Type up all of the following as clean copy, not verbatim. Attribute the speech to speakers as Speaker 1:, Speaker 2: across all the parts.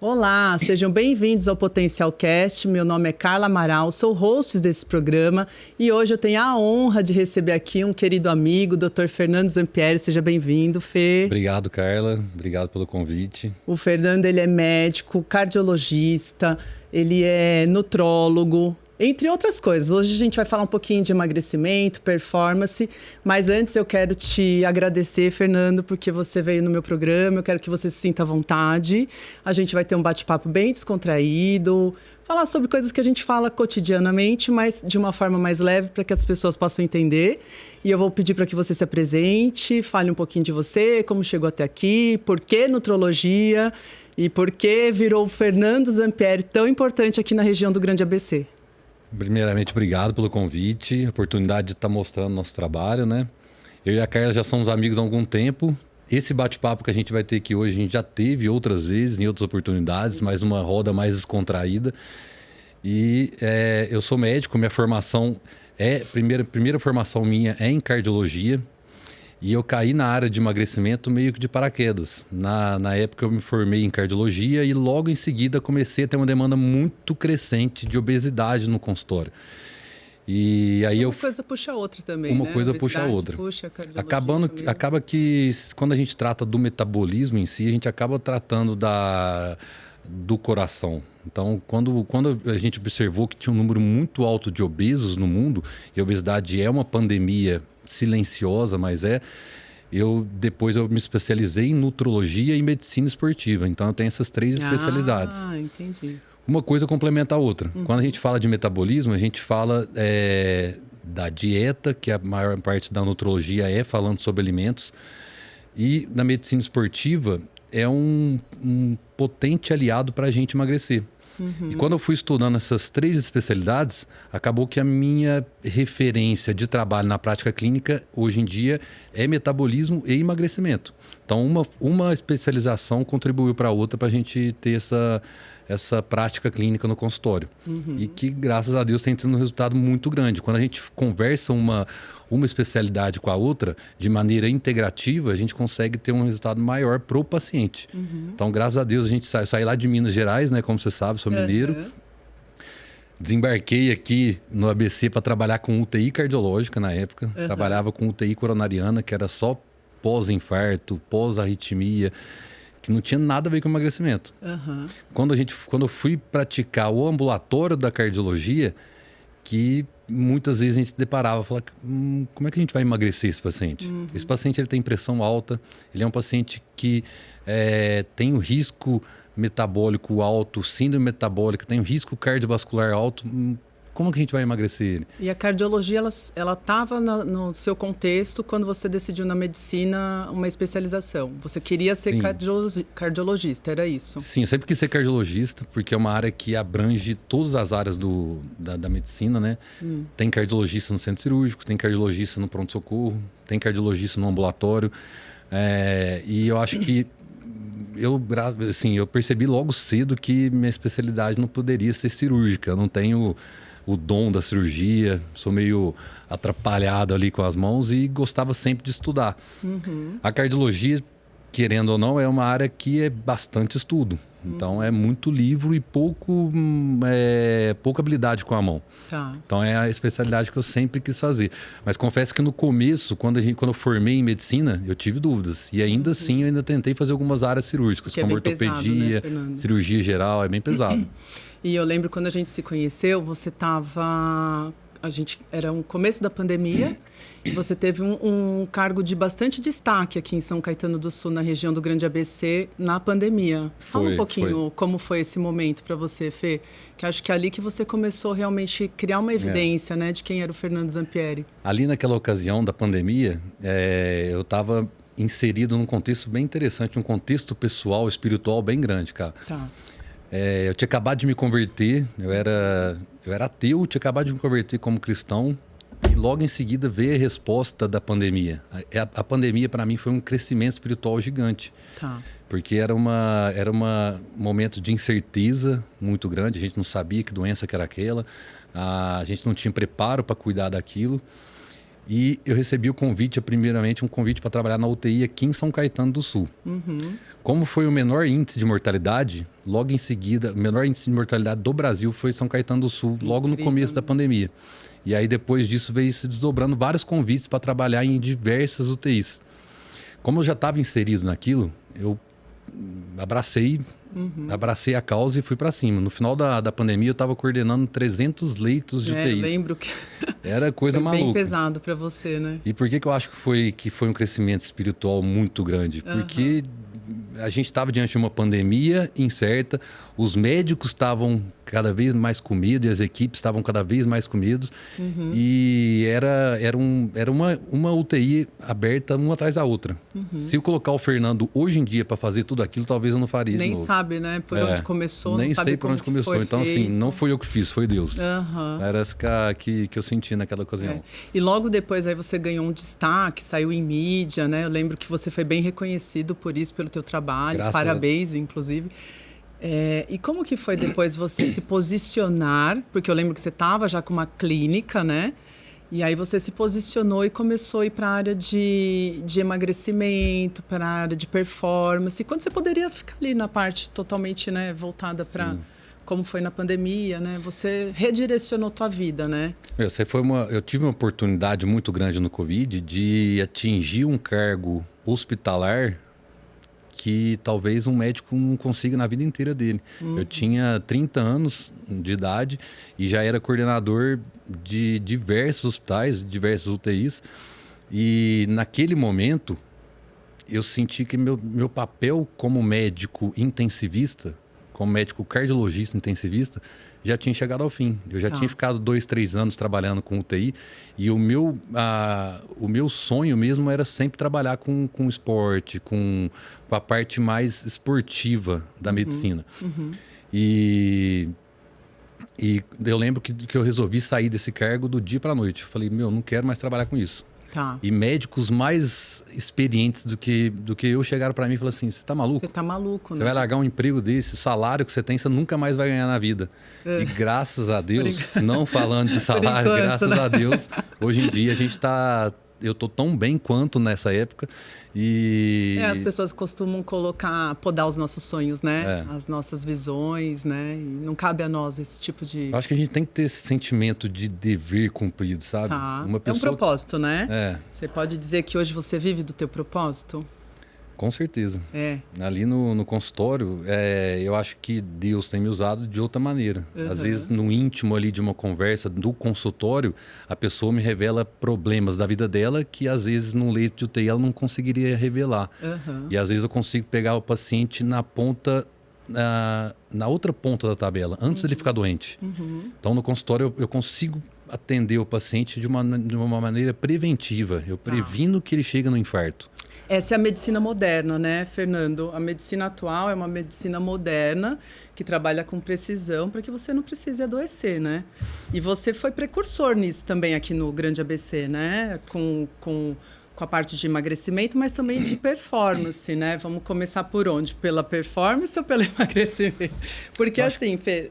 Speaker 1: Olá, sejam bem-vindos ao Potencial Cast. Meu nome é Carla Amaral, sou host desse programa e hoje eu tenho a honra de receber aqui um querido amigo, Dr. Fernando Zampieri. Seja bem-vindo, Fê.
Speaker 2: Obrigado, Carla. Obrigado pelo convite.
Speaker 1: O Fernando, ele é médico, cardiologista, ele é nutrólogo, entre outras coisas. Hoje a gente vai falar um pouquinho de emagrecimento, performance, mas antes eu quero te agradecer, Fernando, porque você veio no meu programa, eu quero que você se sinta à vontade. A gente vai ter um bate-papo bem descontraído, falar sobre coisas que a gente fala cotidianamente, mas de uma forma mais leve para que as pessoas possam entender. E eu vou pedir para que você se apresente, fale um pouquinho de você, como chegou até aqui, por que nutrologia e por que virou o Fernando Zampieri tão importante aqui na região do Grande ABC.
Speaker 2: Primeiramente, obrigado pelo convite, a oportunidade de estar mostrando nosso trabalho, né? Eu e a Carla já somos amigos há algum tempo. Esse bate-papo que a gente vai ter aqui hoje, a gente já teve outras vezes, em outras oportunidades, mas uma roda mais descontraída. E eu sou médico, minha formação primeira formação minha é em cardiologia. E eu caí na área de emagrecimento meio que de paraquedas. Na época eu me formei em cardiologia e logo em seguida comecei a ter uma demanda muito crescente de obesidade no consultório. E aí
Speaker 1: uma coisa puxa a outra também,
Speaker 2: uma
Speaker 1: né?
Speaker 2: coisa puxa a outra.
Speaker 1: Puxa a cardiologia
Speaker 2: Acaba que quando a gente trata do metabolismo em si, a gente acaba tratando do coração. Então, quando a gente observou que tinha um número muito alto de obesos no mundo, e a obesidade é uma pandemia silenciosa, mas depois eu me especializei em nutrologia e medicina esportiva. Então, eu tenho essas três especialidades.
Speaker 1: Ah, entendi.
Speaker 2: Uma coisa complementa a outra. Quando a gente fala de metabolismo, a gente fala da dieta, que a maior parte da nutrologia é falando sobre alimentos. E na medicina esportiva, é um potente aliado para a gente emagrecer. E quando eu fui estudando essas três especialidades, acabou que a minha referência de trabalho na prática clínica, hoje em dia, é metabolismo e emagrecimento. Então, uma especialização contribuiu para a outra para a gente ter essa prática clínica no consultório. E que, graças a Deus, tem tido um resultado muito grande. Quando a gente conversa uma especialidade com a outra, de maneira integrativa, a gente consegue ter um resultado maior para o paciente. Então, graças a Deus, a gente sai lá de Minas Gerais, né? Como você sabe, sou mineiro. Desembarquei aqui no ABC para trabalhar com UTI cardiológica na época. Trabalhava com UTI coronariana, que era só pós-infarto, pós-arritmia, que não tinha nada a ver com emagrecimento. Quando eu fui praticar o ambulatório da cardiologia, que muitas vezes a gente se deparava, falava, como é que a gente vai emagrecer esse paciente? Esse paciente ele tem pressão alta, ele é um paciente que tem o risco metabólico alto, síndrome metabólica, tem o risco cardiovascular alto. Como que a gente vai emagrecer ele?
Speaker 1: E a cardiologia, ela estava no seu contexto quando você decidiu na medicina uma especialização. Você queria ser cardiologista, era isso?
Speaker 2: Sim, eu sempre quis ser cardiologista, porque é uma área que abrange todas as áreas da medicina, né? Tem cardiologista no centro cirúrgico, tem cardiologista no pronto-socorro, tem cardiologista no ambulatório. E eu acho que eu percebi logo cedo que minha especialidade não poderia ser cirúrgica. Eu não tenho o dom da cirurgia, sou meio atrapalhado ali com as mãos e gostava sempre de estudar. A cardiologia, querendo ou não, é uma área que é bastante estudo. Então, é muito livro e pouca habilidade com a mão. Então, é a especialidade que eu sempre quis fazer. Mas confesso que no começo, quando eu formei em medicina, eu tive dúvidas. E ainda assim, eu ainda tentei fazer algumas áreas cirúrgicas, como ortopedia, pesado, né, cirurgia geral, é bem pesado.
Speaker 1: E eu lembro quando a gente se conheceu, você estava... Era um começo da pandemia e você teve um cargo de bastante destaque aqui em São Caetano do Sul, na região do Grande ABC, na pandemia. Fala um pouquinho como foi esse momento para você, Fê, que acho que é ali que você começou realmente a criar uma evidência, né, de quem era o Fernando Zampieri.
Speaker 2: Ali naquela ocasião da pandemia, eu estava inserido num contexto bem interessante, um contexto pessoal, espiritual bem grande, cara. Eu tinha acabado de me converter, eu era ateu, tinha acabado de me converter como cristão e logo em seguida veio a resposta da pandemia. A pandemia para mim foi um crescimento espiritual gigante, porque era um momento de incerteza muito grande, a gente não sabia que doença que era aquela, a gente não tinha preparo para cuidar daquilo E eu recebi o convite, primeiramente, um convite para trabalhar na UTI aqui em São Caetano do Sul. Como foi o menor índice de mortalidade, logo em seguida, o menor índice de mortalidade do Brasil foi São Caetano do Sul, logo no começo da pandemia. E aí, depois disso, veio se desdobrando vários convites para trabalhar em diversas UTIs. Como eu já estava inserido naquilo, eu abracei a causa e fui para cima. No final da pandemia, eu estava coordenando 300 leitos de UTIs.
Speaker 1: Lembro que
Speaker 2: era coisa
Speaker 1: foi
Speaker 2: maluca.
Speaker 1: Bem pesado para você, né?
Speaker 2: E por que eu acho que foi um crescimento espiritual muito grande? Porque a gente estava diante de uma pandemia incerta, os médicos estavam cada vez mais com medo e as equipes estavam cada vez mais com medo. E era uma UTI aberta uma atrás da outra. Se eu colocar o Fernando hoje em dia para fazer tudo aquilo, talvez eu não faria isso.
Speaker 1: Nem sabe, né? Por onde começou,
Speaker 2: nem
Speaker 1: não sabe
Speaker 2: sei por onde começou. Então,
Speaker 1: feito.
Speaker 2: assim, não foi eu que fiz, foi Deus. Era essa que eu senti naquela ocasião.
Speaker 1: E logo depois aí você ganhou um destaque, saiu em mídia, né? Eu lembro que você foi bem reconhecido por isso, pelo teu trabalho. Parabéns, inclusive. E como que foi depois você se posicionar? Porque eu lembro que você estava já com uma clínica, né? E aí você se posicionou e começou a ir para a área de emagrecimento, para a área de performance. E quando você poderia ficar ali na parte totalmente, né, voltada para como foi na pandemia, né? Você redirecionou tua vida, né?
Speaker 2: Eu tive uma oportunidade muito grande no Covid de atingir um cargo hospitalar que talvez um médico não consiga na vida inteira dele. Eu tinha 30 anos de idade e já era coordenador de diversos hospitais, diversas UTIs. E naquele momento, eu senti que meu papel como médico intensivista, como médico cardiologista intensivista, já tinha chegado ao fim. Eu já tinha ficado 2, 3 anos trabalhando com UTI e o meu sonho mesmo era sempre trabalhar com esporte, com a parte mais esportiva da medicina. E eu lembro que eu resolvi sair desse cargo do dia para a noite. Eu falei, não quero mais trabalhar com isso. E médicos mais experientes do que eu chegaram para mim e falaram assim, você tá maluco?
Speaker 1: Você tá maluco, né?
Speaker 2: Você vai largar um emprego desse, o salário que você tem, você nunca mais vai ganhar na vida. E graças a Deus, não falando de salário, graças a Deus, hoje em dia eu tô tão bem quanto nessa época e...
Speaker 1: As pessoas costumam podar os nossos sonhos, né? As nossas visões, né? E não cabe a nós esse tipo de...
Speaker 2: Eu acho que a gente tem que ter esse sentimento de dever cumprido, sabe?
Speaker 1: É um propósito, né? Você pode dizer que hoje você vive do teu propósito?
Speaker 2: Com certeza. Ali no consultório, eu acho que Deus tem me usado de outra maneira. Às vezes, no íntimo ali de uma conversa do consultório, a pessoa me revela problemas da vida dela que, às vezes, no leito de UTI, ela não conseguiria revelar. E, às vezes, eu consigo pegar o paciente na outra ponta da tabela, antes dele ficar doente. Então, no consultório, eu consigo atender o paciente de uma maneira preventiva. Eu previno que ele chega no infarto.
Speaker 1: Essa é a medicina moderna, né, Fernando? A medicina atual é uma medicina moderna que trabalha com precisão para que você não precise adoecer, né? E você foi precursor nisso também aqui no Grande ABC, né? Com a parte de emagrecimento, mas também de performance, né? Vamos começar por onde? Pela performance ou pelo emagrecimento? Porque assim, Fê,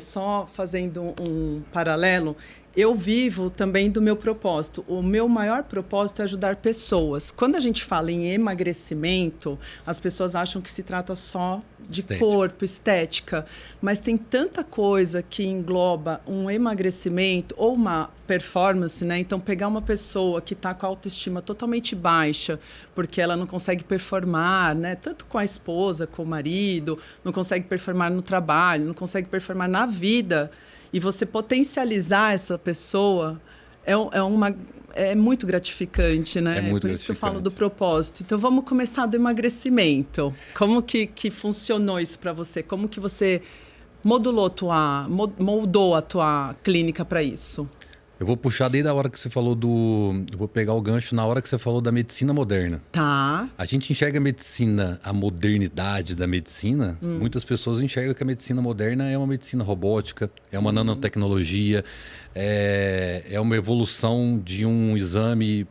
Speaker 1: só fazendo um paralelo, eu vivo também do meu propósito. O meu maior propósito é ajudar pessoas. Quando a gente fala em emagrecimento, as pessoas acham que se trata só de corpo, estética. Mas tem tanta coisa que engloba um emagrecimento ou uma performance, né? Então, pegar uma pessoa que está com a autoestima totalmente baixa, porque ela não consegue performar, né? Tanto com a esposa, com o marido, não consegue performar no trabalho, não consegue performar na vida. E você potencializar essa pessoa é muito gratificante, né?
Speaker 2: Muito
Speaker 1: por isso que eu falo do propósito. Então, vamos começar do emagrecimento. Como que funcionou isso para você? Como que você moldou a tua clínica para isso?
Speaker 2: Eu vou puxar desde a hora que você falou eu vou pegar o gancho na hora que você falou da medicina moderna. A gente enxerga a modernidade da medicina. Muitas pessoas enxergam que a medicina moderna é uma medicina robótica, é uma nanotecnologia, é uma evolução de um exame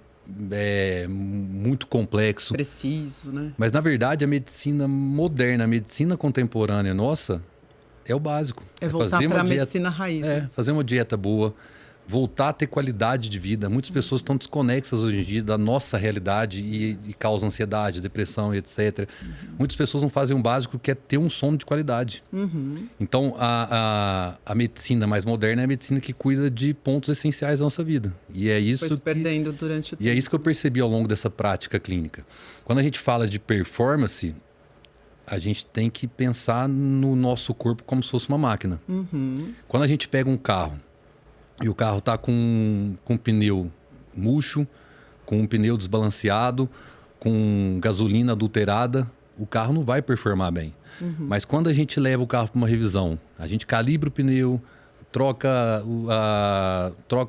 Speaker 2: muito complexo.
Speaker 1: Preciso, né?
Speaker 2: Mas, na verdade, a medicina moderna, a medicina contemporânea nossa, é o básico.
Speaker 1: É voltar para a medicina raiz.
Speaker 2: Fazer uma dieta boa, voltar a ter qualidade de vida. Muitas pessoas estão desconexas hoje em dia da nossa realidade e causam ansiedade, depressão e etc. Muitas pessoas não fazem o básico, que é ter um sono de qualidade. Então, a medicina mais moderna é a medicina que cuida de pontos essenciais da nossa vida. E é isso
Speaker 1: Foi se perdendo durante o tempo.
Speaker 2: E é isso que eu percebi ao longo dessa prática clínica. Quando a gente fala de performance, a gente tem que pensar no nosso corpo como se fosse uma máquina. Quando a gente pega um carro, e o carro está com um pneu murcho, com um pneu desbalanceado, com gasolina adulterada, o carro não vai performar bem. Mas quando a gente leva o carro para uma revisão, a gente calibra o pneu, troca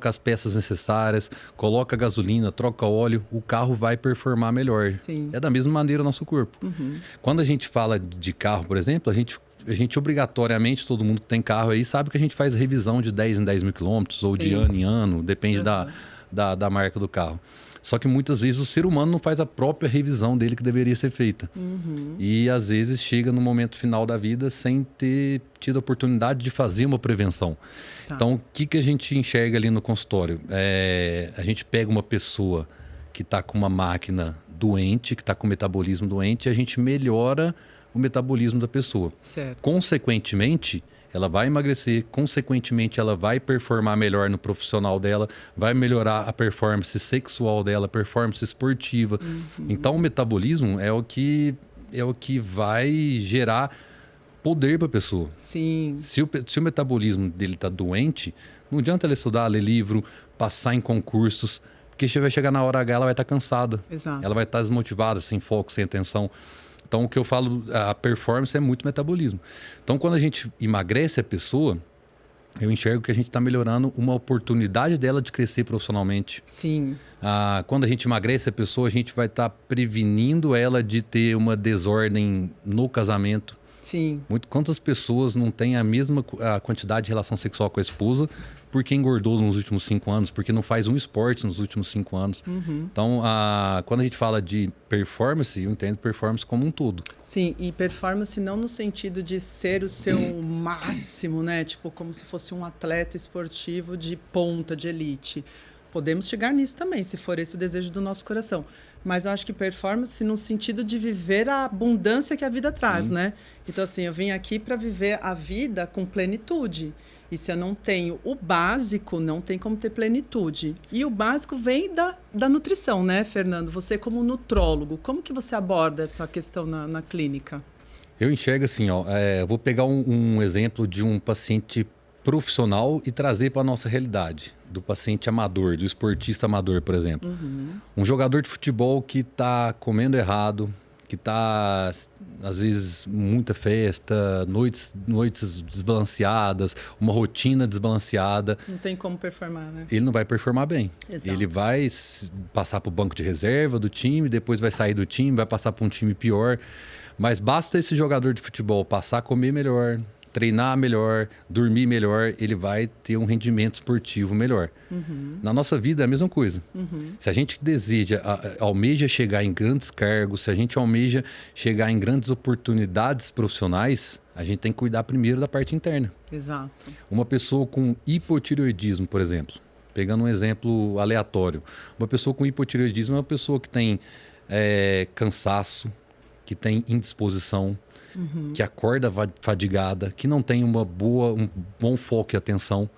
Speaker 2: as peças necessárias, coloca gasolina, troca óleo, o carro vai performar melhor.
Speaker 1: Sim.
Speaker 2: É da mesma maneira o nosso corpo. Quando a gente fala de carro, por exemplo, a gente obrigatoriamente, todo mundo que tem carro aí, sabe que a gente faz revisão de 10 em 10 mil quilômetros, ou de ano em ano, depende da marca do carro. Só que muitas vezes o ser humano não faz a própria revisão dele que deveria ser feita. E às vezes chega no momento final da vida sem ter tido a oportunidade de fazer uma prevenção. Então, o que a gente enxerga ali no consultório? A gente pega uma pessoa que está com uma máquina doente, que está com metabolismo doente, e a gente melhora o metabolismo da pessoa.
Speaker 1: Certo.
Speaker 2: Consequentemente, ela vai emagrecer, consequentemente ela vai performar melhor no profissional dela, vai melhorar a performance sexual dela, a performance esportiva. Então o metabolismo é o que vai gerar poder para a pessoa.
Speaker 1: Sim.
Speaker 2: Se o metabolismo dele está doente, não adianta ela estudar, ler livro, passar em concursos, porque vai chegar na hora H, ela vai estar cansada.
Speaker 1: Exato.
Speaker 2: Ela vai estar desmotivada, sem foco, sem atenção. Então, o que eu falo, a performance é muito metabolismo. Então, quando a gente emagrece a pessoa, eu enxergo que a gente está melhorando uma oportunidade dela de crescer profissionalmente.
Speaker 1: Sim.
Speaker 2: Quando a gente emagrece a pessoa, a gente vai estar prevenindo ela de ter uma desordem no casamento.
Speaker 1: Sim.
Speaker 2: Quantas pessoas não têm a mesma quantidade de relação sexual com a esposa porque engordou nos últimos 5 anos, porque não faz um esporte nos últimos 5 anos. Então, quando a gente fala de performance, eu entendo performance como um todo.
Speaker 1: Sim, e performance não no sentido de ser o seu máximo, né? Tipo, como se fosse um atleta esportivo de ponta, de elite. Podemos chegar nisso também, se for esse o desejo do nosso coração. Mas eu acho que performance no sentido de viver a abundância que a vida traz, né? Então, assim, eu vim aqui para viver a vida com plenitude. E se eu não tenho o básico, não tem como ter plenitude. E o básico vem da nutrição, né, Fernando? Você como nutrólogo, como que você aborda essa questão na clínica?
Speaker 2: Eu enxergo assim, eu vou pegar um exemplo de um paciente profissional e trazer para a nossa realidade, do paciente amador, do esportista amador, por exemplo. Um jogador de futebol que está comendo errado, que está, às vezes, muita festa, noites desbalanceadas, uma rotina desbalanceada.
Speaker 1: Não tem como performar, né?
Speaker 2: Ele não vai performar bem.
Speaker 1: Exato.
Speaker 2: Ele vai passar para o banco de reserva do time, depois vai sair do time, vai passar para um time pior. Mas basta esse jogador de futebol passar a comer melhor, treinar melhor, dormir melhor, ele vai ter um rendimento esportivo melhor. Na nossa vida é a mesma coisa. Se a gente almeja chegar em grandes cargos, se a gente almeja chegar em grandes oportunidades profissionais, a gente tem que cuidar primeiro da parte interna.
Speaker 1: Exato.
Speaker 2: Uma pessoa com hipotireoidismo, por exemplo, pegando um exemplo aleatório, uma pessoa com hipotireoidismo é uma pessoa que tem cansaço, que tem indisposição, que acorda fadigada, que não tem um bom foco e atenção.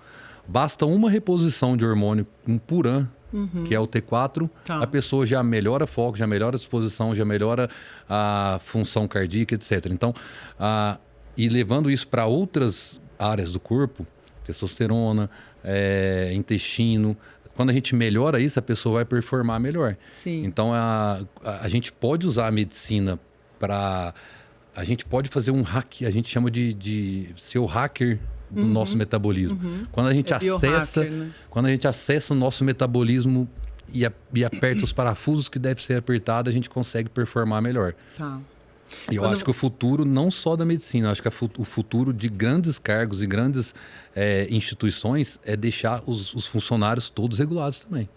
Speaker 2: Basta uma reposição de hormônio, um Puran, que é o T4, a pessoa já melhora foco, já melhora a disposição, já melhora a função cardíaca, etc. Então, e levando isso para outras áreas do corpo, testosterona, intestino, quando a gente melhora isso, a pessoa vai performar melhor.
Speaker 1: Sim.
Speaker 2: Então, a gente pode usar a medicina para... A gente pode fazer um hack, a gente chama de ser o hacker do nosso metabolismo. Quando a gente quando a gente acessa o nosso metabolismo e aperta os parafusos que devem ser apertados, a gente consegue performar melhor.
Speaker 1: Tá.
Speaker 2: E eu acho que o futuro, não só da medicina, eu acho que o futuro de grandes cargos e grandes instituições é deixar os funcionários todos regulados também.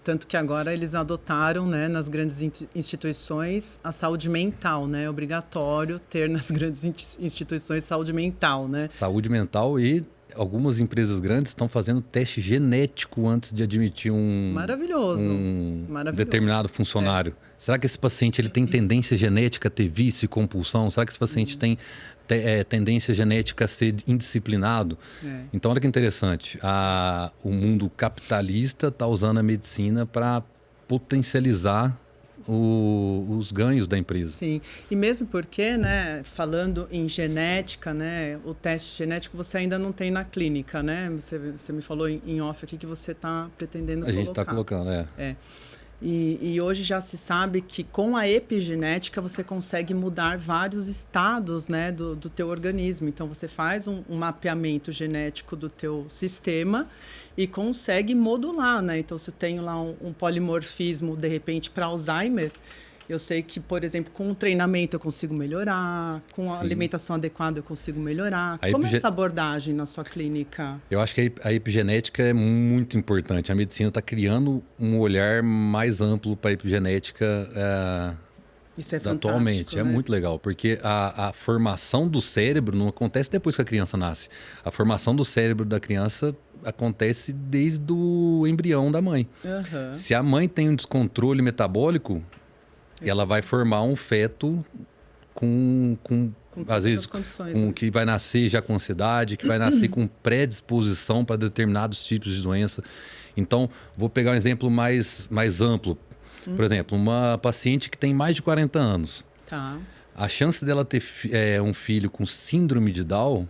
Speaker 1: Tanto que agora eles adotaram, né, nas grandes instituições a saúde mental, né? É obrigatório ter nas grandes instituições saúde mental, né?
Speaker 2: Saúde mental e algumas empresas grandes estão fazendo teste genético antes de admitir
Speaker 1: Maravilhoso.
Speaker 2: Determinado funcionário. Será que esse paciente ele tem tendência genética a ter vício e compulsão? Será que esse paciente tem tendência genética a ser indisciplinado? Então, olha que interessante. O mundo capitalista está usando a medicina para potencializar os ganhos da empresa.
Speaker 1: Sim, e mesmo porque, né, falando em genética, né, o teste genético você ainda não tem na clínica, né? Você me falou em off aqui que você está pretendendo colocar.
Speaker 2: A gente está colocando,
Speaker 1: E hoje já se sabe que com a epigenética você consegue mudar vários estados, né, do teu organismo. Então, você faz um mapeamento genético do teu sistema e consegue modular, né? Então, se eu tenho lá um polimorfismo, de repente, para Alzheimer, eu sei que, por exemplo, com o treinamento eu consigo melhorar, com a alimentação adequada eu consigo melhorar. Como é essa abordagem na sua clínica?
Speaker 2: Eu acho que a epigenética é muito importante. A medicina está criando um olhar mais amplo para a epigenética
Speaker 1: Isso é fantástico,
Speaker 2: atualmente.
Speaker 1: né?
Speaker 2: É muito legal, porque a formação do cérebro não acontece depois que a criança nasce. A formação do cérebro da criança acontece desde o embrião da mãe. Se a mãe tem um descontrole metabólico, ela vai formar um feto com às vezes, que vai nascer já com ansiedade, que vai nascer com predisposição para determinados tipos de doença. Então, vou pegar um exemplo mais amplo. Por exemplo, uma paciente que tem mais de 40 anos.
Speaker 1: Tá.
Speaker 2: A chance dela ter um filho com síndrome de Down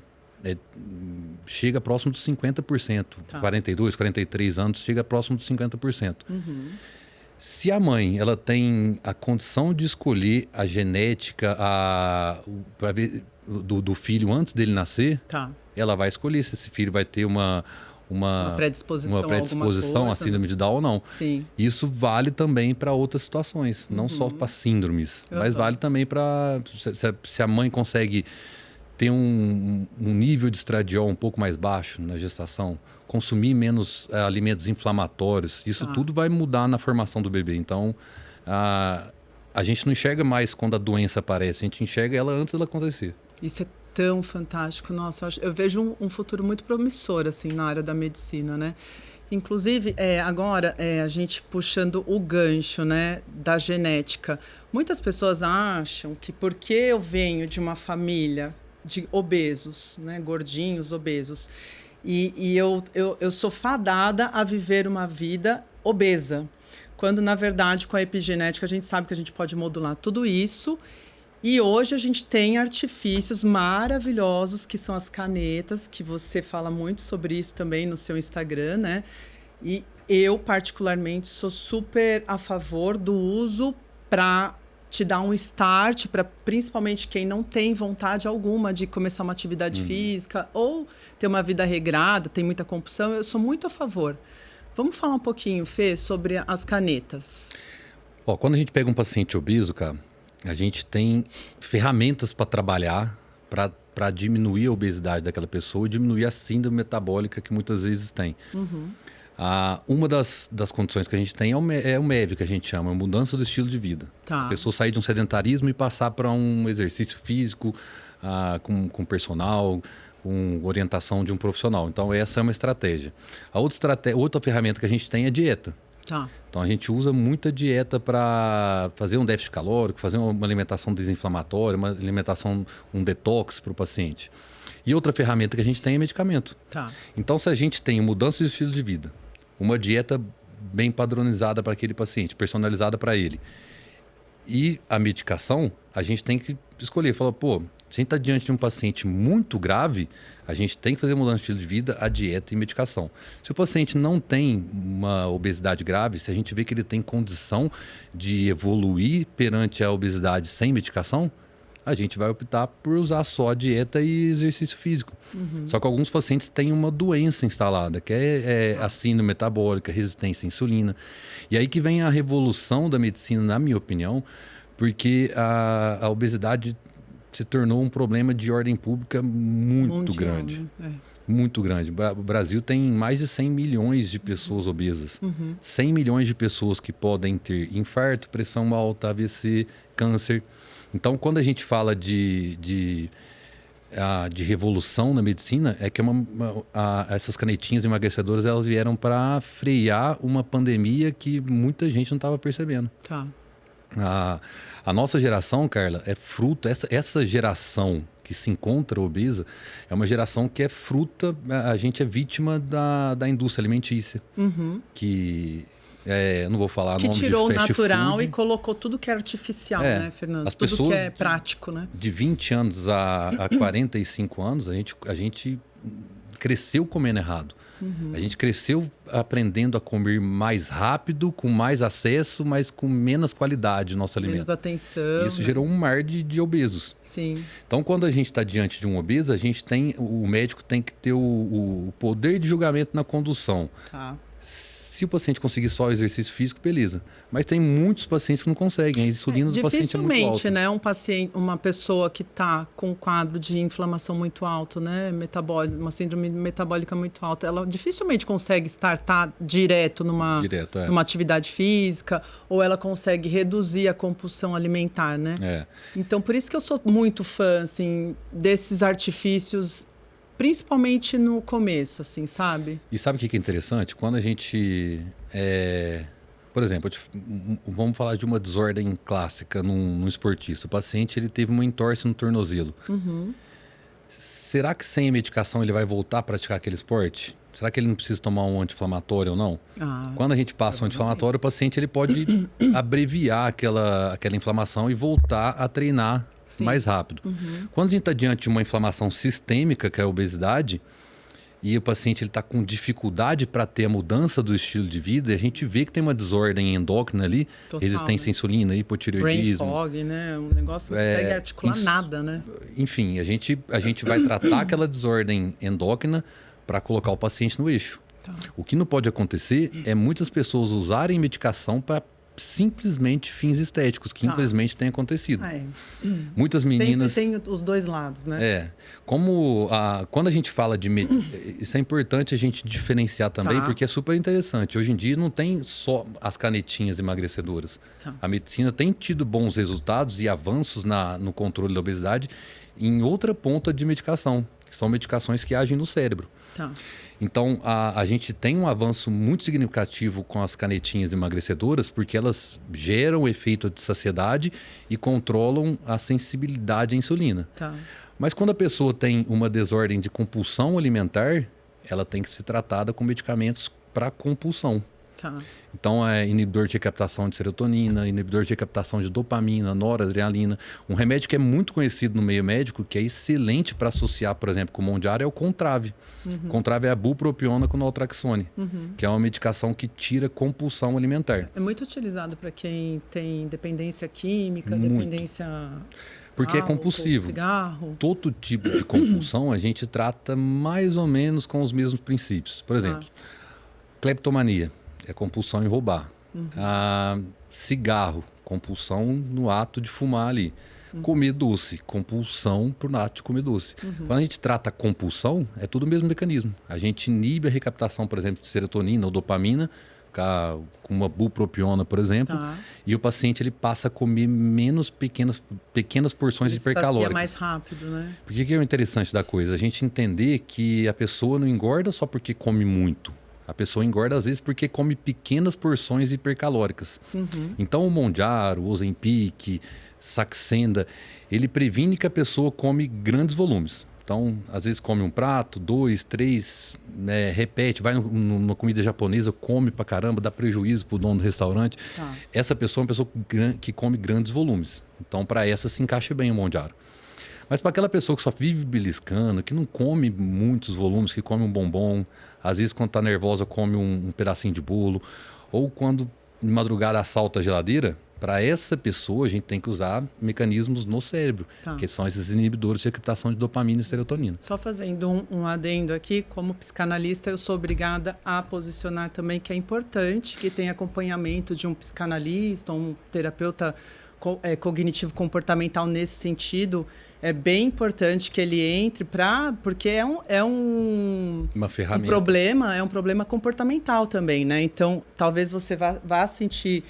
Speaker 2: chega próximo dos 50%. 42, 43 anos, chega próximo dos 50%. Se a mãe ela tem a condição de escolher a genética do filho antes dele nascer, ela vai escolher se esse filho vai ter uma predisposição à síndrome de Down ou não.
Speaker 1: Sim.
Speaker 2: Isso vale também para outras situações, não só para síndromes, mas vale também para se a mãe consegue ter um nível de estradiol um pouco mais baixo na gestação, consumir menos alimentos inflamatórios, isso tudo vai mudar na formação do bebê. Então, a gente não enxerga mais quando a doença aparece, a gente enxerga ela antes dela acontecer.
Speaker 1: Isso é tão fantástico. Nossa, eu vejo um futuro muito promissor assim, na área da medicina, né? Inclusive, agora, a gente puxando o gancho, né, da genética. Muitas pessoas acham que porque eu venho de uma família de obesos, né, gordinhos, obesos, e eu sou fadada a viver uma vida obesa, quando, na verdade, com a epigenética, a gente sabe que a gente pode modular tudo isso, e hoje a gente tem artifícios maravilhosos, que são as canetas, que você fala muito sobre isso também no seu Instagram, né? E eu, particularmente, sou super a favor do uso para te dar um start, para principalmente quem não tem vontade alguma de começar uma atividade física ou ter uma vida regrada, tem muita compulsão, eu sou muito a favor. Vamos falar um pouquinho, Fê, sobre as canetas.
Speaker 2: Quando a gente pega um paciente obeso, cara, a gente tem ferramentas para trabalhar, para diminuir a obesidade daquela pessoa e diminuir a síndrome metabólica que muitas vezes tem. Uma das condições que a gente tem é o MEV, que a gente chama, a mudança do estilo de vida. A pessoa sair de um sedentarismo e passar para um exercício físico, com personal, com orientação de um profissional. Então, essa é uma estratégia. A outra ferramenta que a gente tem é dieta. Então, a gente usa muita dieta para fazer um déficit calórico, fazer uma alimentação desinflamatória, uma alimentação, um detox para o paciente. E outra ferramenta que a gente tem é medicamento. Então, se a gente tem mudança de estilo de vida, uma dieta bem padronizada para aquele paciente, personalizada para ele, e a medicação, a gente tem que escolher. Falar, se a gente está diante de um paciente muito grave, a gente tem que fazer mudança de estilo de vida, a dieta e medicação. Se o paciente não tem uma obesidade grave, se a gente vê que ele tem condição de evoluir perante a obesidade sem medicação, a gente vai optar por usar só a dieta e exercício físico. Só que alguns pacientes têm uma doença instalada, que é a síndrome metabólica, resistência à insulina. E aí que vem a revolução da medicina, na minha opinião, porque a obesidade se tornou um problema de ordem pública muito grande.
Speaker 1: Né?
Speaker 2: Muito grande. O Brasil tem mais de 100 milhões de pessoas obesas. 100 milhões de pessoas que podem ter infarto, pressão alta, AVC, câncer. Então, quando a gente fala de de revolução na medicina é que essas canetinhas emagrecedoras elas vieram para frear uma pandemia que muita gente não estava percebendo.
Speaker 1: Tá.
Speaker 2: A nossa geração, Carla, é fruto... Essa geração que se encontra obesa é uma geração que é fruta... A gente é vítima da indústria alimentícia. Que... não vou falar nome de fast food. Que tirou o natural
Speaker 1: e colocou tudo que é artificial, né, Fernando? Tudo que é prático, né?
Speaker 2: De 20 anos a 45 anos, a gente cresceu comendo errado. A gente cresceu aprendendo a comer mais rápido, com mais acesso, mas com menos qualidade no nosso alimento.
Speaker 1: Menos atenção.
Speaker 2: Isso gerou um mar de obesos.
Speaker 1: Sim.
Speaker 2: Então, quando a gente está diante de um obeso, o médico tem que ter o poder de julgamento na condução.
Speaker 1: Tá.
Speaker 2: Se o paciente conseguir só o exercício físico, beleza. Mas tem muitos pacientes que não conseguem. A insulina do paciente é muito alta.
Speaker 1: Dificilmente, né? Uma pessoa que está com um quadro de inflamação muito alto, né? Uma síndrome metabólica muito alta, ela dificilmente consegue estar direto numa atividade física, ou ela consegue reduzir a compulsão alimentar, né? Então, por isso que eu sou muito fã, assim, desses artifícios, principalmente no começo, assim, sabe?
Speaker 2: E sabe o que é interessante? Quando a gente... Por exemplo, vamos falar de uma desordem clássica num esportista. O paciente ele teve uma entorse no tornozelo. Será que sem a medicação ele vai voltar a praticar aquele esporte? Será que ele não precisa tomar um anti-inflamatório ou não? Quando a gente passa um anti-inflamatório, o paciente ele pode abreviar aquela inflamação e voltar a treinar mais rápido. Quando a gente está diante de uma inflamação sistêmica, que é a obesidade, e o paciente está com dificuldade para ter a mudança do estilo de vida, a gente vê que tem uma desordem endócrina ali, resistência à insulina, hipotireoidismo.
Speaker 1: Brain fog, né? Um negócio que não consegue articular nada, né?
Speaker 2: Enfim, a gente vai tratar aquela desordem endócrina para colocar o paciente no eixo. O que não pode acontecer é muitas pessoas usarem medicação para simplesmente fins estéticos, que infelizmente tem acontecido. Muitas meninas...
Speaker 1: Sempre tem os dois lados, né?
Speaker 2: Quando a gente fala de... Isso é importante a gente diferenciar também, porque é super interessante. Hoje em dia não tem só as canetinhas emagrecedoras. A medicina tem tido bons resultados e avanços no controle da obesidade em outra ponta de medicação, que são medicações que agem no cérebro. Então, a gente tem um avanço muito significativo com as canetinhas emagrecedoras, porque elas geram o efeito de saciedade e controlam a sensibilidade à insulina. Mas quando a pessoa tem uma desordem de compulsão alimentar, ela tem que ser tratada com medicamentos para compulsão. Então, é inibidor de recaptação de serotonina, inibidor de recaptação de dopamina, noradrenalina. Um remédio que é muito conhecido no meio médico, que é excelente para associar, por exemplo, com o Mondiaro, é o Contrave. Contrave é a bupropiona com naltrexone, que é uma medicação que tira compulsão alimentar.
Speaker 1: É muito utilizado para quem tem dependência química, dependência...
Speaker 2: Porque é compulsivo.
Speaker 1: Cigarro.
Speaker 2: Todo tipo de compulsão a gente trata mais ou menos com os mesmos princípios. Por exemplo, cleptomania. É compulsão em roubar. Cigarro, compulsão no ato de fumar ali. Comer doce, compulsão por ato de comer doce. Quando a gente trata a compulsão, é tudo o mesmo mecanismo. A gente inibe a recaptação, por exemplo, de serotonina ou dopamina, com uma bupropiona, por exemplo, e o paciente ele passa a comer menos pequenas porções hipercalóricas.
Speaker 1: Mais rápido, né?
Speaker 2: Por que é o interessante da coisa? A gente entender que a pessoa não engorda só porque come muito. A pessoa engorda, às vezes, porque come pequenas porções hipercalóricas. Então, o Mondiaro, o Ozempic, Saxenda, ele previne que a pessoa come grandes volumes. Então, às vezes, come um prato, 2, 3, repete, vai numa comida japonesa, come pra caramba, dá prejuízo pro dono do restaurante. Essa pessoa é uma pessoa que come grandes volumes. Então, para essa, se encaixa bem o Mondiaro. Mas para aquela pessoa que só vive beliscando, que não come muitos volumes, que come um bombom, às vezes quando está nervosa come um pedacinho de bolo, ou quando de madrugada assalta a geladeira, para essa pessoa a gente tem que usar mecanismos no cérebro, que são esses inibidores de recaptação de dopamina e serotonina.
Speaker 1: Só fazendo um adendo aqui, como psicanalista eu sou obrigada a posicionar também que é importante que tenha acompanhamento de um psicanalista, um terapeuta cognitivo comportamental nesse sentido. É bem importante que ele entre porque
Speaker 2: uma ferramenta.
Speaker 1: Um problema comportamental também, né? Então, talvez você vá sentir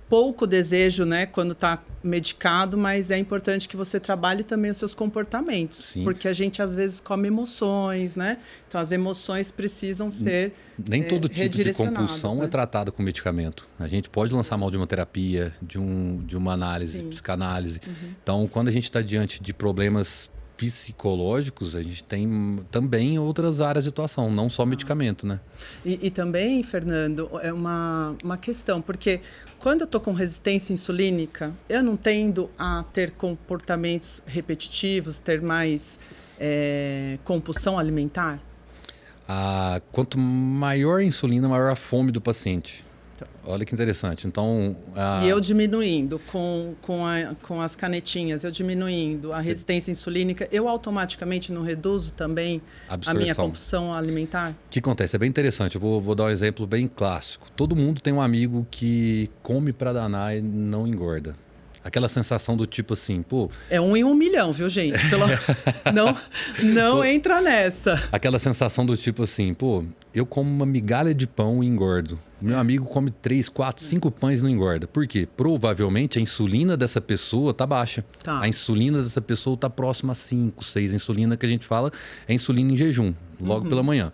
Speaker 1: pouco desejo, né, quando está medicado, mas é importante que você trabalhe também os seus comportamentos. Sim. Porque a gente, às vezes, come emoções, né? Então, as emoções precisam ser
Speaker 2: Nem todo tipo de compulsão,
Speaker 1: né?
Speaker 2: É tratado com medicamento. A gente pode lançar mão de uma terapia, de uma análise, psicanálise. Então, quando a gente está diante de problemas psicológicos, a gente tem também outras áreas de atuação, não só medicamento, né?
Speaker 1: E também, Fernando, é uma questão, porque quando eu estou com resistência insulínica, eu não tendo a ter comportamentos repetitivos, ter mais compulsão alimentar?
Speaker 2: Quanto maior a insulina, maior a fome do paciente. Olha que interessante. Então,
Speaker 1: E eu diminuindo com as canetinhas, eu diminuindo a resistência insulínica, eu automaticamente não reduzo também a minha compulsão alimentar?
Speaker 2: O que acontece? É bem interessante. Eu vou dar um exemplo bem clássico. Todo mundo tem um amigo que come pra danar e não engorda. Aquela sensação do tipo assim, pô...
Speaker 1: É 1 em 1 milhão, viu, gente? Não entra nessa.
Speaker 2: Aquela sensação do tipo assim, pô, eu como uma migalha de pão e engordo. Meu amigo come 3, 4, 5 pães e não engorda. Por quê? Provavelmente a insulina dessa pessoa tá baixa. A insulina dessa pessoa tá próxima a 5, 6. A insulina que a gente fala é insulina em jejum, logo pela manhã.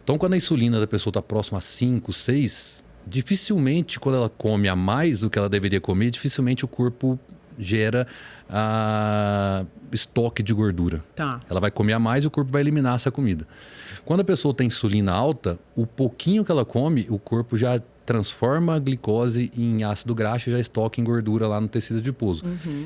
Speaker 2: Então, quando a insulina da pessoa tá próxima a 5, 6... dificilmente, quando ela come a mais do que ela deveria comer, dificilmente o corpo gera estoque de gordura. Ela vai comer a mais e o corpo vai eliminar essa comida. Quando a pessoa tem insulina alta, o pouquinho que ela come, o corpo já transforma a glicose em ácido graxo e já estoca em gordura lá no tecido adiposo.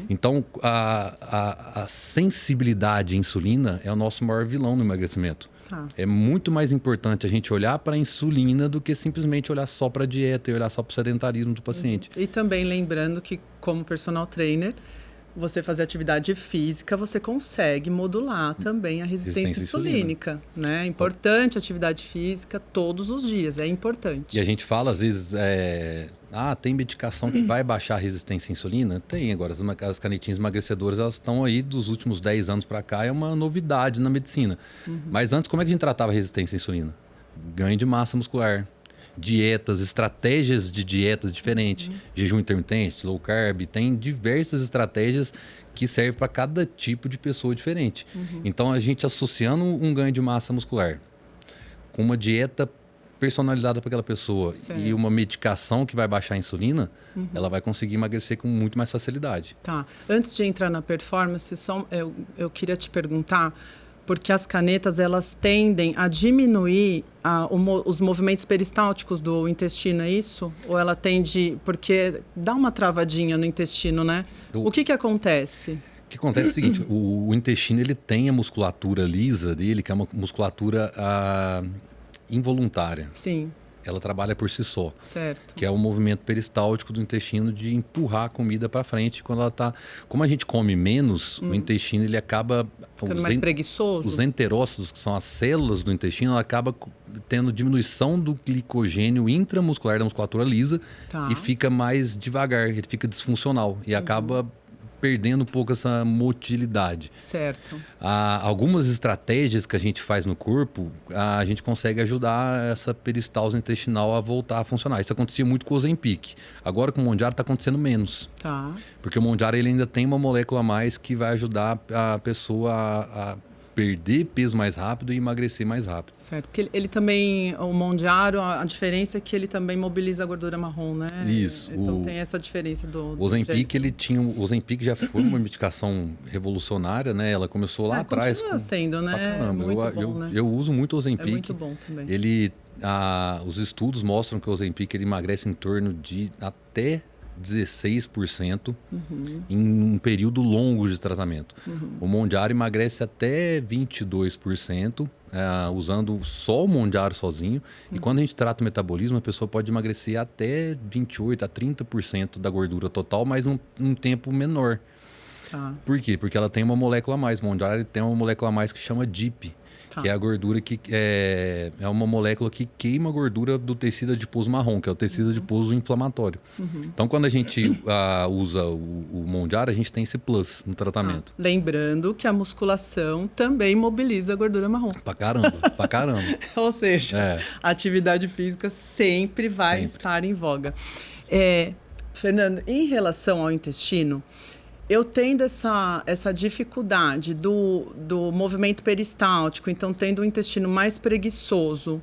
Speaker 2: Então, a sensibilidade à insulina é o nosso maior vilão no emagrecimento. É muito mais importante a gente olhar para a insulina do que simplesmente olhar só para a dieta e olhar só para o sedentarismo do paciente.
Speaker 1: E também lembrando que, como personal trainer, você fazer atividade física, você consegue modular também a resistência insulínica, né? É importante a atividade física todos os dias, é importante.
Speaker 2: E a gente fala, às vezes, tem medicação que vai baixar a resistência à insulina? Tem, agora as canetinhas emagrecedoras, elas estão aí dos últimos 10 anos para cá, é uma novidade na medicina. Mas antes, como é que a gente tratava a resistência à insulina? Ganho de massa muscular. Dietas, estratégias de dietas diferentes, jejum intermitente, low carb, tem diversas estratégias que servem para cada tipo de pessoa diferente. Então, a gente associando um ganho de massa muscular com uma dieta personalizada para aquela pessoa e uma medicação que vai baixar a insulina, ela vai conseguir emagrecer com muito mais facilidade.
Speaker 1: Antes de entrar na performance, eu queria te perguntar, porque as canetas, elas tendem a diminuir os movimentos peristálticos do intestino, é isso? Ou ela tende... Porque dá uma travadinha no intestino, né? O que acontece?
Speaker 2: O que acontece é o seguinte, o intestino, ele tem a musculatura lisa dele, que é uma musculatura involuntária.
Speaker 1: Sim.
Speaker 2: Ela trabalha por si só.
Speaker 1: Certo.
Speaker 2: Que é o movimento peristáltico do intestino de empurrar a comida para frente quando ela está... Como a gente come menos, o intestino ele acaba...
Speaker 1: Ficando mais preguiçoso.
Speaker 2: Os enterócitos, que são as células do intestino, ela acaba tendo diminuição do glicogênio intramuscular da musculatura lisa e fica mais devagar, ele fica disfuncional e acaba perdendo um pouco essa motilidade.
Speaker 1: Certo.
Speaker 2: Algumas estratégias que a gente faz no corpo, a gente consegue ajudar essa peristalse intestinal a voltar a funcionar. Isso acontecia muito com o Ozempic. Agora com o Mounjaro está acontecendo menos. Porque o Mounjaro ele ainda tem uma molécula a mais que vai ajudar a pessoa a perder peso mais rápido e emagrecer mais rápido.
Speaker 1: Certo, porque ele também, o Mounjaro, a diferença é que ele também mobiliza a gordura marrom, né?
Speaker 2: Isso.
Speaker 1: Então tem essa diferença do...
Speaker 2: O Ozempic, o Ozempic já foi uma medicação revolucionária, né? Ela começou lá atrás.
Speaker 1: Continua sendo, né?
Speaker 2: Caramba.
Speaker 1: Muito bom, né?
Speaker 2: Eu uso muito o Ozempic.
Speaker 1: É muito bom também.
Speaker 2: Os estudos mostram que o Ozempic ele emagrece em torno de até 16% em um período longo de tratamento. O Mounjaro emagrece até 22%, usando só o Mounjaro sozinho. E quando a gente trata o metabolismo, a pessoa pode emagrecer até 28% a 30% da gordura total, mas num tempo menor. Por quê? Porque ela tem uma molécula a mais. O Mounjaro tem uma molécula a mais que chama DIP. Que é a gordura que é uma molécula que queima a gordura do tecido adiposo marrom, que é o tecido adiposo inflamatório. Então, quando a gente usa o Mounjaro, a gente tem esse plus no tratamento.
Speaker 1: Lembrando que a musculação também mobiliza a gordura marrom.
Speaker 2: Pra caramba.
Speaker 1: Ou seja, a atividade física sempre vai estar em voga. Fernando, em relação ao intestino, eu tendo essa dificuldade do movimento peristáltico, então tendo um intestino mais preguiçoso,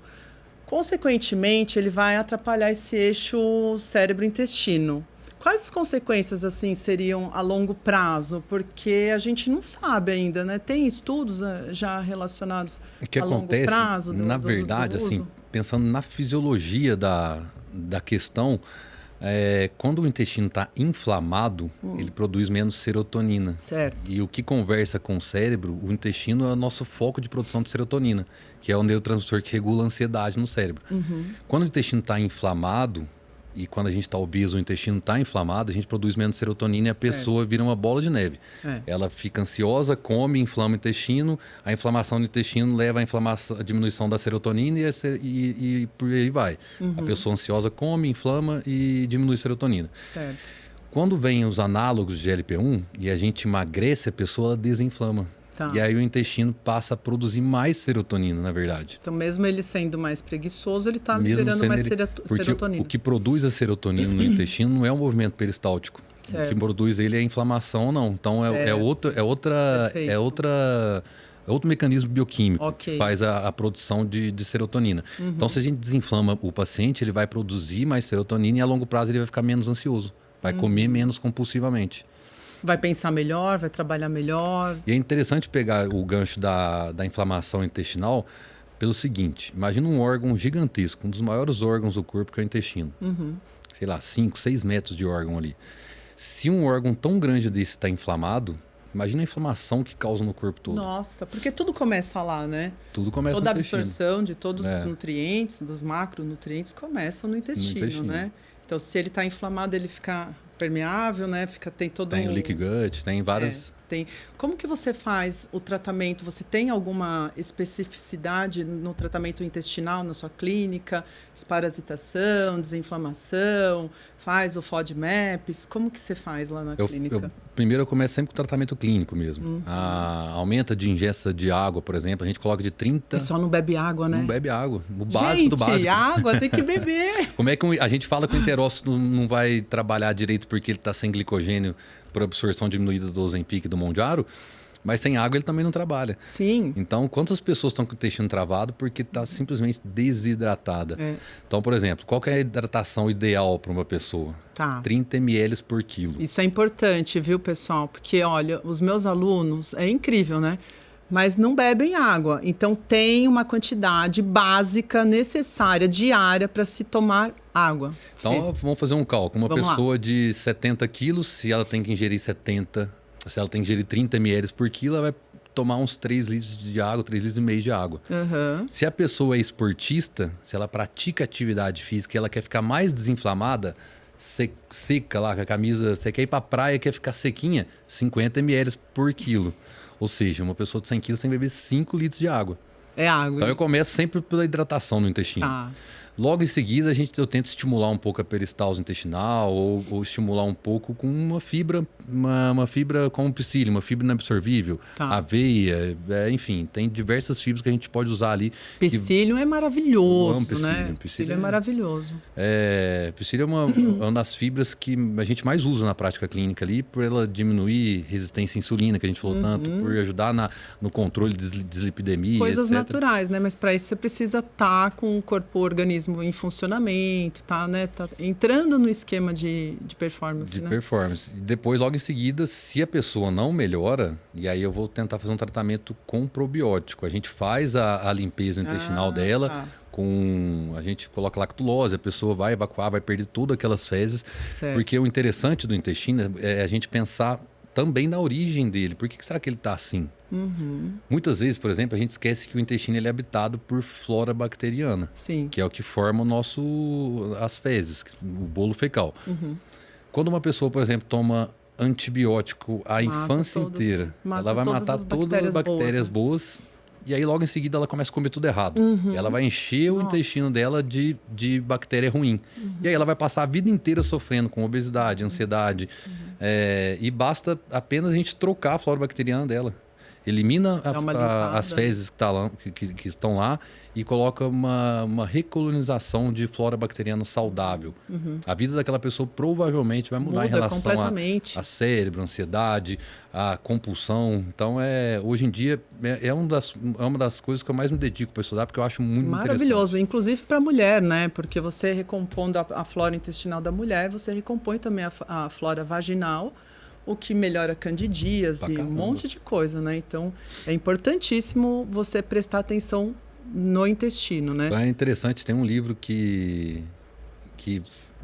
Speaker 1: consequentemente, ele vai atrapalhar esse eixo cérebro-intestino. Quais as consequências, assim, seriam a longo prazo? Porque a gente não sabe ainda, né? Tem estudos já relacionados a longo prazo?
Speaker 2: Na verdade, assim, pensando na fisiologia da questão, quando o intestino está inflamado, ele produz menos serotonina.
Speaker 1: Certo.
Speaker 2: E o que conversa com o cérebro, o intestino é o nosso foco de produção de serotonina, que é o neurotransmissor que regula a ansiedade no cérebro. Quando o intestino está inflamado, e quando a gente está obeso, o intestino está inflamado, a gente produz menos serotonina e a pessoa vira uma bola de neve. Ela fica ansiosa, come, inflama o intestino, a inflamação do intestino leva à diminuição da serotonina e por aí vai. A pessoa ansiosa come, inflama e diminui a serotonina.
Speaker 1: Certo.
Speaker 2: Quando vem os análogos de GLP-1 e a gente emagrece, a pessoa desinflama.
Speaker 1: Tá.
Speaker 2: E aí o intestino passa a produzir mais serotonina, na verdade.
Speaker 1: Então, mesmo ele sendo mais preguiçoso, ele está liberando mais serotonina.
Speaker 2: Porque o que produz a serotonina no intestino não é o movimento peristáltico.
Speaker 1: Certo.
Speaker 2: O que produz ele é a inflamação ou não. Então, é outro mecanismo bioquímico que faz a produção de serotonina. Então, se a gente desinflama o paciente, ele vai produzir mais serotonina e a longo prazo ele vai ficar menos ansioso. Vai comer menos compulsivamente.
Speaker 1: Vai pensar melhor, vai trabalhar melhor.
Speaker 2: E é interessante pegar o gancho da inflamação intestinal pelo seguinte. Imagina um órgão gigantesco, um dos maiores órgãos do corpo, que é o intestino. Sei lá, 5, 6 metros de órgão ali. Se um órgão tão grande desse está inflamado, imagina a inflamação que causa no corpo todo.
Speaker 1: Nossa, porque tudo começa lá, né?
Speaker 2: Tudo começa
Speaker 1: Toda
Speaker 2: no intestino.
Speaker 1: Toda a absorção de todos os nutrientes, dos macronutrientes, começa no intestino, né? Então, se ele está inflamado, ele fica permeável, né? Tem todo
Speaker 2: o leaky gut, tem várias...
Speaker 1: Como que você faz o tratamento? Você tem alguma especificidade no tratamento intestinal na sua clínica? Desparasitação, desinflamação, faz o FODMAPs? Como que você faz lá na clínica?
Speaker 2: Primeiro eu começo sempre com o tratamento clínico mesmo. Aumenta de ingesta de água, por exemplo, a gente coloca de 30...
Speaker 1: O pessoal não bebe água, né?
Speaker 2: Não bebe água. O básico do básico.
Speaker 1: Água tem que beber.
Speaker 2: Como é que a gente fala que o enterócito não vai trabalhar direito porque ele está sem glicogênio por absorção diminuída do Ozempic e do Monjaro, mas sem água ele também não trabalha.
Speaker 1: Sim.
Speaker 2: Então, quantas pessoas estão com o intestino travado porque está simplesmente desidratada? Então, por exemplo, qual que é a hidratação ideal para uma pessoa? 30 ml por quilo.
Speaker 1: Isso é importante, viu, pessoal? Porque, olha, os meus alunos, é incrível, né? Mas não bebem água. Então, tem uma quantidade básica necessária diária para se tomar água.
Speaker 2: Então, vamos fazer um cálculo. Uma pessoa de 70 quilos, se ela tem que ingerir 30 ml por quilo, ela vai tomar uns 3 litros de água, 3,5 litros de água. Se a pessoa é esportista, se ela pratica atividade física e ela quer ficar mais desinflamada, seca lá, com a camisa, você quer ir para a praia, quer ficar sequinha, 50 ml por quilo. Ou seja, uma pessoa de 100 quilos tem que beber 5 litros de água.
Speaker 1: É água.
Speaker 2: Então eu começo sempre pela hidratação no intestino. Logo em seguida, eu tento estimular um pouco a peristalse intestinal ou estimular um pouco com uma fibra como psyllium, uma fibra inabsorvível, aveia, enfim, tem diversas fibras que a gente pode usar ali.
Speaker 1: Psyllium é maravilhoso, né? Psyllium é maravilhoso.
Speaker 2: Psyllium é uma das fibras que a gente mais usa na prática clínica ali, por ela diminuir resistência à insulina, que a gente falou tanto, por ajudar no controle de dislipidemia,
Speaker 1: coisas
Speaker 2: etc.
Speaker 1: naturais, né? Mas para isso você precisa estar com o organismo em funcionamento, né? Tá entrando no esquema de performance,
Speaker 2: né? Performance. E depois, logo em seguida, se a pessoa não melhora, e aí eu vou tentar fazer um tratamento com probiótico. A gente faz a limpeza intestinal dela, a gente coloca lactulose, a pessoa vai evacuar, vai perder todas aquelas fezes. Certo. Porque o interessante do intestino é a gente pensar também na origem dele. Por que será que ele está assim? Muitas vezes, por exemplo, a gente esquece que o intestino ele é habitado por flora bacteriana, que é o que forma as fezes, o bolo fecal. Quando uma pessoa, por exemplo, toma antibiótico a infância inteira, ela vai matar todas as bactérias boas, e aí logo em seguida ela começa a comer tudo errado. Ela vai encher o intestino dela de bactéria ruim. E aí ela vai passar a vida inteira sofrendo com obesidade, ansiedade. E basta apenas a gente trocar a flora bacteriana dela. elimina
Speaker 1: Dá uma limpada.
Speaker 2: as fezes que estão lá e coloca uma recolonização de flora bacteriana saudável. A vida daquela pessoa provavelmente vai mudar em relação
Speaker 1: completamente.
Speaker 2: a cérebro, ansiedade, a compulsão. Então, hoje em dia, é uma das coisas que eu mais me dedico para estudar, porque eu acho muito
Speaker 1: maravilhoso, inclusive para a mulher, né? Porque você recompondo a flora intestinal da mulher, você recompõe também a flora vaginal, o que melhora candidíase, um monte de coisa, né? Então, é importantíssimo você prestar atenção no intestino, né?
Speaker 2: Então é interessante, tem um livro que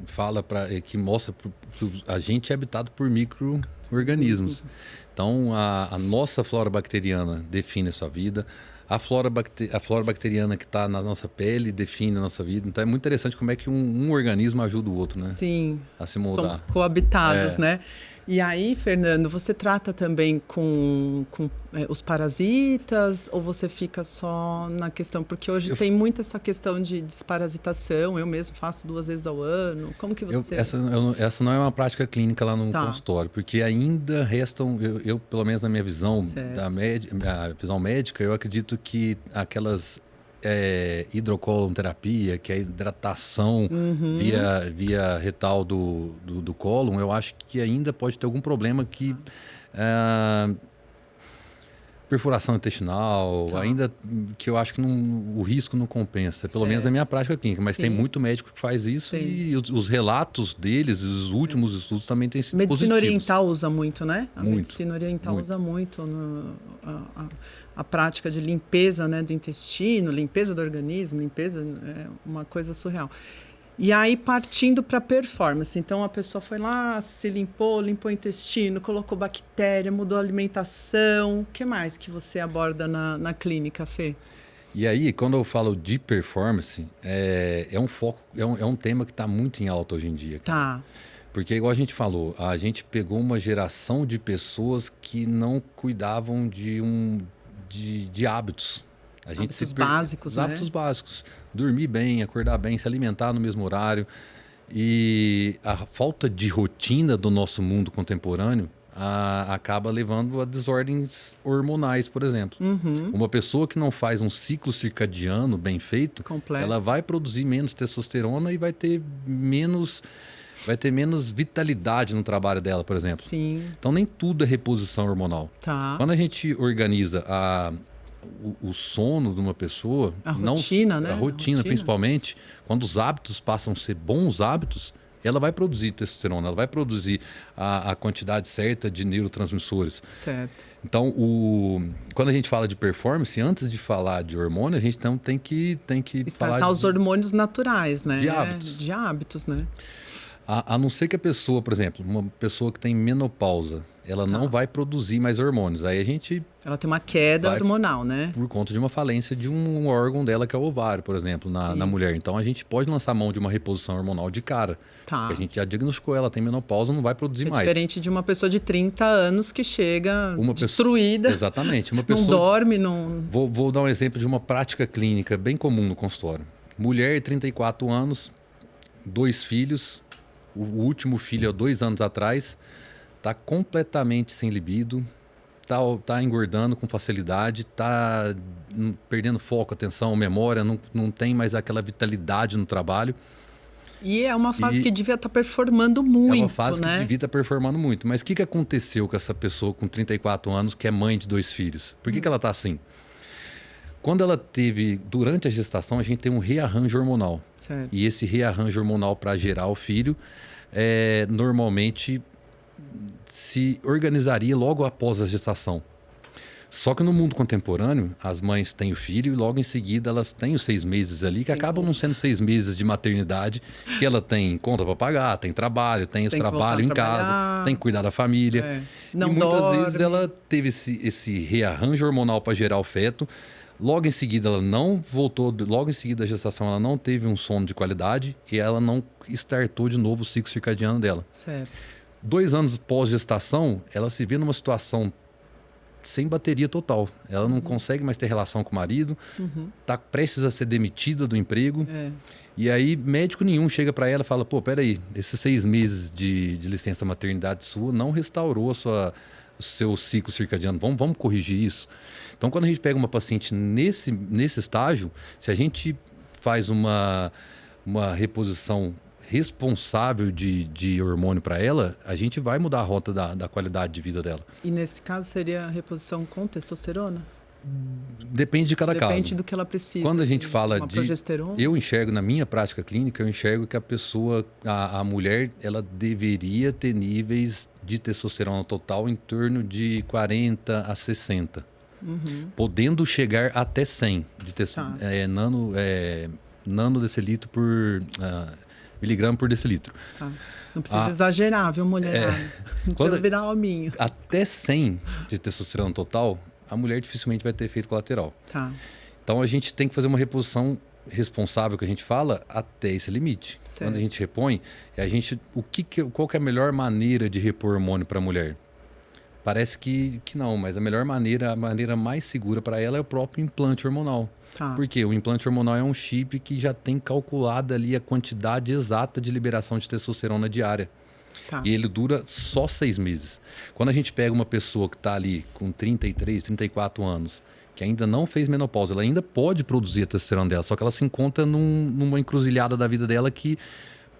Speaker 2: fala que mostra que a gente é habitado por micro-organismos. Então, a nossa flora bacteriana define a sua vida. A flora bacteriana que está na nossa pele define a nossa vida. Então, é muito interessante como é que um organismo ajuda o outro, né?
Speaker 1: Sim,
Speaker 2: a se moldar.
Speaker 1: Somos coabitados, né? E aí, Fernando, você trata também com os parasitas ou você fica só na questão? Porque hoje tem muito essa questão de desparasitação, eu mesmo faço 2 vezes ao ano. Como que você...
Speaker 2: Essa não é uma prática clínica lá no consultório, porque ainda restam, eu pelo menos na minha visão, a visão médica, eu acredito que aquelas... hidrocolonterapia, que é a hidratação via retal do cólon, eu acho que ainda pode ter algum problema que perfuração intestinal, ainda que eu acho que o risco não compensa, pelo menos na minha prática clínica, mas tem muito médico que faz isso e os relatos deles, os últimos estudos também têm sido
Speaker 1: Medicina
Speaker 2: positivos.
Speaker 1: oriental usa muito, né? A
Speaker 2: muito,
Speaker 1: medicina oriental usa muito a prática de limpeza, né, do intestino, limpeza do organismo, limpeza é uma coisa surreal. E aí, partindo para performance. Então, a pessoa foi lá, se limpou o intestino, colocou bactéria, mudou a alimentação. O que mais que você aborda na clínica, Fê?
Speaker 2: E aí, quando eu falo de performance, é um foco, é um tema que está muito em alta hoje em dia. Cara.
Speaker 1: Tá.
Speaker 2: Porque, igual a gente falou, a gente pegou uma geração de pessoas que não cuidavam de hábitos.
Speaker 1: Hábitos básicos, né?
Speaker 2: Hábitos básicos. Dormir bem, acordar bem, se alimentar no mesmo horário. E a falta de rotina do nosso mundo contemporâneo acaba levando a desordens hormonais, por exemplo. Uma pessoa que não faz um ciclo circadiano bem feito, ela vai produzir menos testosterona e vai ter menos vitalidade no trabalho dela, por exemplo.
Speaker 1: Sim.
Speaker 2: Então, nem tudo é reposição hormonal.
Speaker 1: Tá.
Speaker 2: Quando a gente organiza o sono de uma pessoa...
Speaker 1: A rotina, né?
Speaker 2: A rotina, principalmente. Quando os hábitos passam a ser bons hábitos, ela vai produzir testosterona, ela vai produzir a quantidade certa de neurotransmissores.
Speaker 1: Certo.
Speaker 2: Então, quando a gente fala de performance, antes de falar de hormônio, a gente então tem que falar
Speaker 1: os hormônios naturais, né?
Speaker 2: De hábitos.
Speaker 1: De hábitos, né?
Speaker 2: A não ser que a pessoa, por exemplo, uma pessoa que tem menopausa, ela não vai produzir mais hormônios. Aí a gente... Ela
Speaker 1: tem uma queda hormonal, né?
Speaker 2: Por conta de uma falência de um órgão dela, que é o ovário, por exemplo, na mulher. Então, a gente pode lançar mão de uma reposição hormonal de cara. Tá. A gente já diagnosticou, ela tem menopausa, não vai produzir mais.
Speaker 1: Diferente de uma pessoa de 30 anos que chega destruída.
Speaker 2: Exatamente. Uma pessoa...
Speaker 1: Não dorme, não...
Speaker 2: Vou dar um exemplo de uma prática clínica bem comum no consultório. Mulher, 34 anos, 2 filhos... O último filho, há 2 anos atrás, está completamente sem libido, tá engordando com facilidade, está perdendo foco, atenção, memória, não tem mais aquela vitalidade no trabalho.
Speaker 1: E é uma fase que devia estar performando muito, né? É uma fase que
Speaker 2: devia estar performando muito. Mas o que aconteceu com essa pessoa com 34 anos, que é mãe de 2 filhos? Por que ela está assim? Quando ela teve, durante a gestação, a gente tem um rearranjo hormonal.
Speaker 1: Certo.
Speaker 2: E esse rearranjo hormonal para gerar o filho, normalmente se organizaria logo após a gestação. Só que no mundo contemporâneo, as mães têm o filho e logo em seguida elas têm os 6 meses ali, que acabam não sendo 6 meses de maternidade, que ela tem conta para pagar, tem trabalho, tem os trabalhos em casa, tem que cuidar da família.
Speaker 1: Não
Speaker 2: e muitas
Speaker 1: dorme.
Speaker 2: vezes ela teve esse rearranjo hormonal para gerar o feto. Logo em seguida ela não voltou, logo em seguida da gestação ela não teve um sono de qualidade e ela não startou de novo o ciclo circadiano dela.
Speaker 1: Certo.
Speaker 2: 2 anos pós-gestação, ela se vê numa situação sem bateria total. Ela não consegue mais ter relação com o marido, está prestes a ser demitida do emprego. E aí médico nenhum chega para ela e fala, pô, peraí, esses 6 meses de licença maternidade sua não restaurou o seu ciclo circadiano. Vamos corrigir isso. Então, quando a gente pega uma paciente nesse estágio, se a gente faz uma reposição responsável de hormônio para ela, a gente vai mudar a rota da qualidade de vida dela.
Speaker 1: E nesse caso seria a reposição com testosterona?
Speaker 2: Depende de cada caso.
Speaker 1: Depende do que ela precisa.
Speaker 2: Quando a gente fala
Speaker 1: uma progesterona?
Speaker 2: Eu enxergo na minha prática clínica, eu enxergo que a pessoa, a mulher, ela deveria ter níveis de testosterona total em torno de 40 a 60. Podendo chegar até 100 de nanodecilitro por miligrama por decilitro.
Speaker 1: Tá. Não precisa exagerar, viu, mulherada? Não precisa virar hominho.
Speaker 2: Até 100 de testosterona total, a mulher dificilmente vai ter efeito colateral.
Speaker 1: Tá.
Speaker 2: Então a gente tem que fazer uma reposição responsável, que a gente fala, até esse limite.
Speaker 1: Certo.
Speaker 2: Quando a gente repõe, qual que é a melhor maneira de repor hormônio para a mulher? Parece que não, mas a maneira mais segura para ela é o próprio implante hormonal.
Speaker 1: Tá.
Speaker 2: Porque o implante hormonal é um chip que já tem calculada ali a quantidade exata de liberação de testosterona diária.
Speaker 1: Tá.
Speaker 2: E ele dura só 6 meses. Quando a gente pega uma pessoa que está ali com 33, 34 anos, que ainda não fez menopausa, ela ainda pode produzir a testosterona dela, só que ela se encontra numa encruzilhada da vida dela que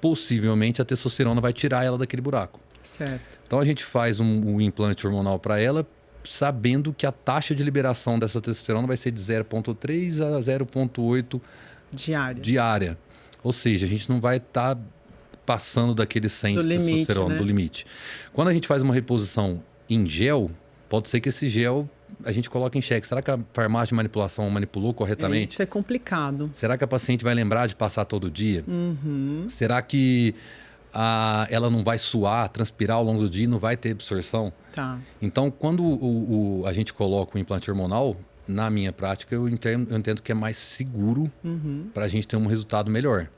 Speaker 2: possivelmente a testosterona vai tirar ela daquele buraco.
Speaker 1: Certo.
Speaker 2: Então a gente faz um implante hormonal para ela, sabendo que a taxa de liberação dessa testosterona vai ser de 0,3 a 0,8 diária. Ou seja, a gente não vai estar passando daquele 100 de testosterona, do limite. Quando a gente faz uma reposição em gel, pode ser que esse gel a gente coloque em xeque. Será que a farmácia de manipulação manipulou corretamente?
Speaker 1: Isso é complicado.
Speaker 2: Será que a paciente vai lembrar de passar todo dia? Será que ela não vai suar, transpirar ao longo do dia e não vai ter absorção?
Speaker 1: Tá.
Speaker 2: Então, quando a gente coloca o implante hormonal, na minha prática, eu entendo que é mais seguro para a gente ter um resultado melhor.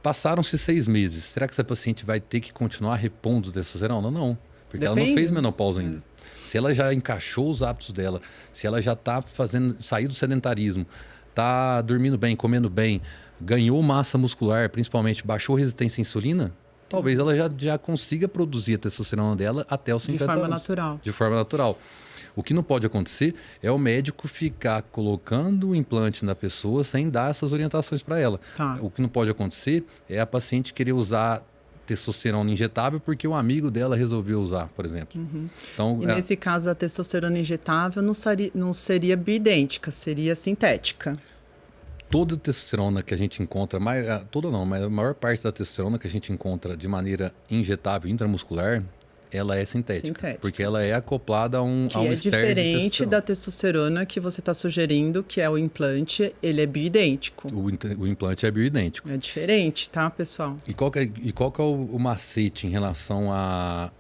Speaker 2: Passaram-se 6 meses. Será que essa paciente vai ter que continuar repondo testosterona? Não, porque ela não fez menopausa ainda. Se ela já encaixou os hábitos dela, se ela já está saiu do sedentarismo, está dormindo bem, comendo bem, ganhou massa muscular, principalmente baixou resistência à insulina, talvez ela já consiga produzir a testosterona dela até os 50 anos. De forma natural. O que não pode acontecer é o médico ficar colocando o implante na pessoa sem dar essas orientações para ela.
Speaker 1: Tá.
Speaker 2: O que não pode acontecer é a paciente querer usar testosterona injetável porque o amigo dela resolveu usar, por exemplo. Então,
Speaker 1: e nesse caso, a testosterona injetável não seria bioidêntica, seria sintética.
Speaker 2: Toda a testosterona que a gente encontra, mas a maior parte da testosterona que a gente encontra de maneira injetável intramuscular, ela é sintética. Porque ela é acoplada a um
Speaker 1: ester de testosterona. Diferente da testosterona que você está sugerindo, que é o implante, ele é bioidêntico.
Speaker 2: O implante é bioidêntico.
Speaker 1: É diferente, tá, pessoal?
Speaker 2: E qual que é o macete em relação à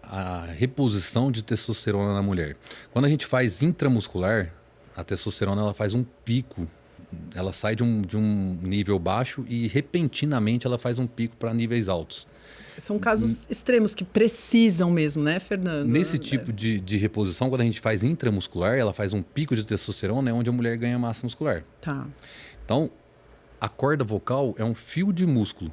Speaker 2: reposição de testosterona na mulher? Quando a gente faz intramuscular, a testosterona ela faz um pico. Ela sai de um nível baixo e repentinamente ela faz um pico para níveis altos.
Speaker 1: São casos extremos que precisam mesmo, né, Fernando?
Speaker 2: Nesse tipo de reposição, quando a gente faz intramuscular, ela faz um pico de testosterona, é onde a mulher ganha massa muscular.
Speaker 1: Tá.
Speaker 2: Então, a corda vocal é um fio de músculo.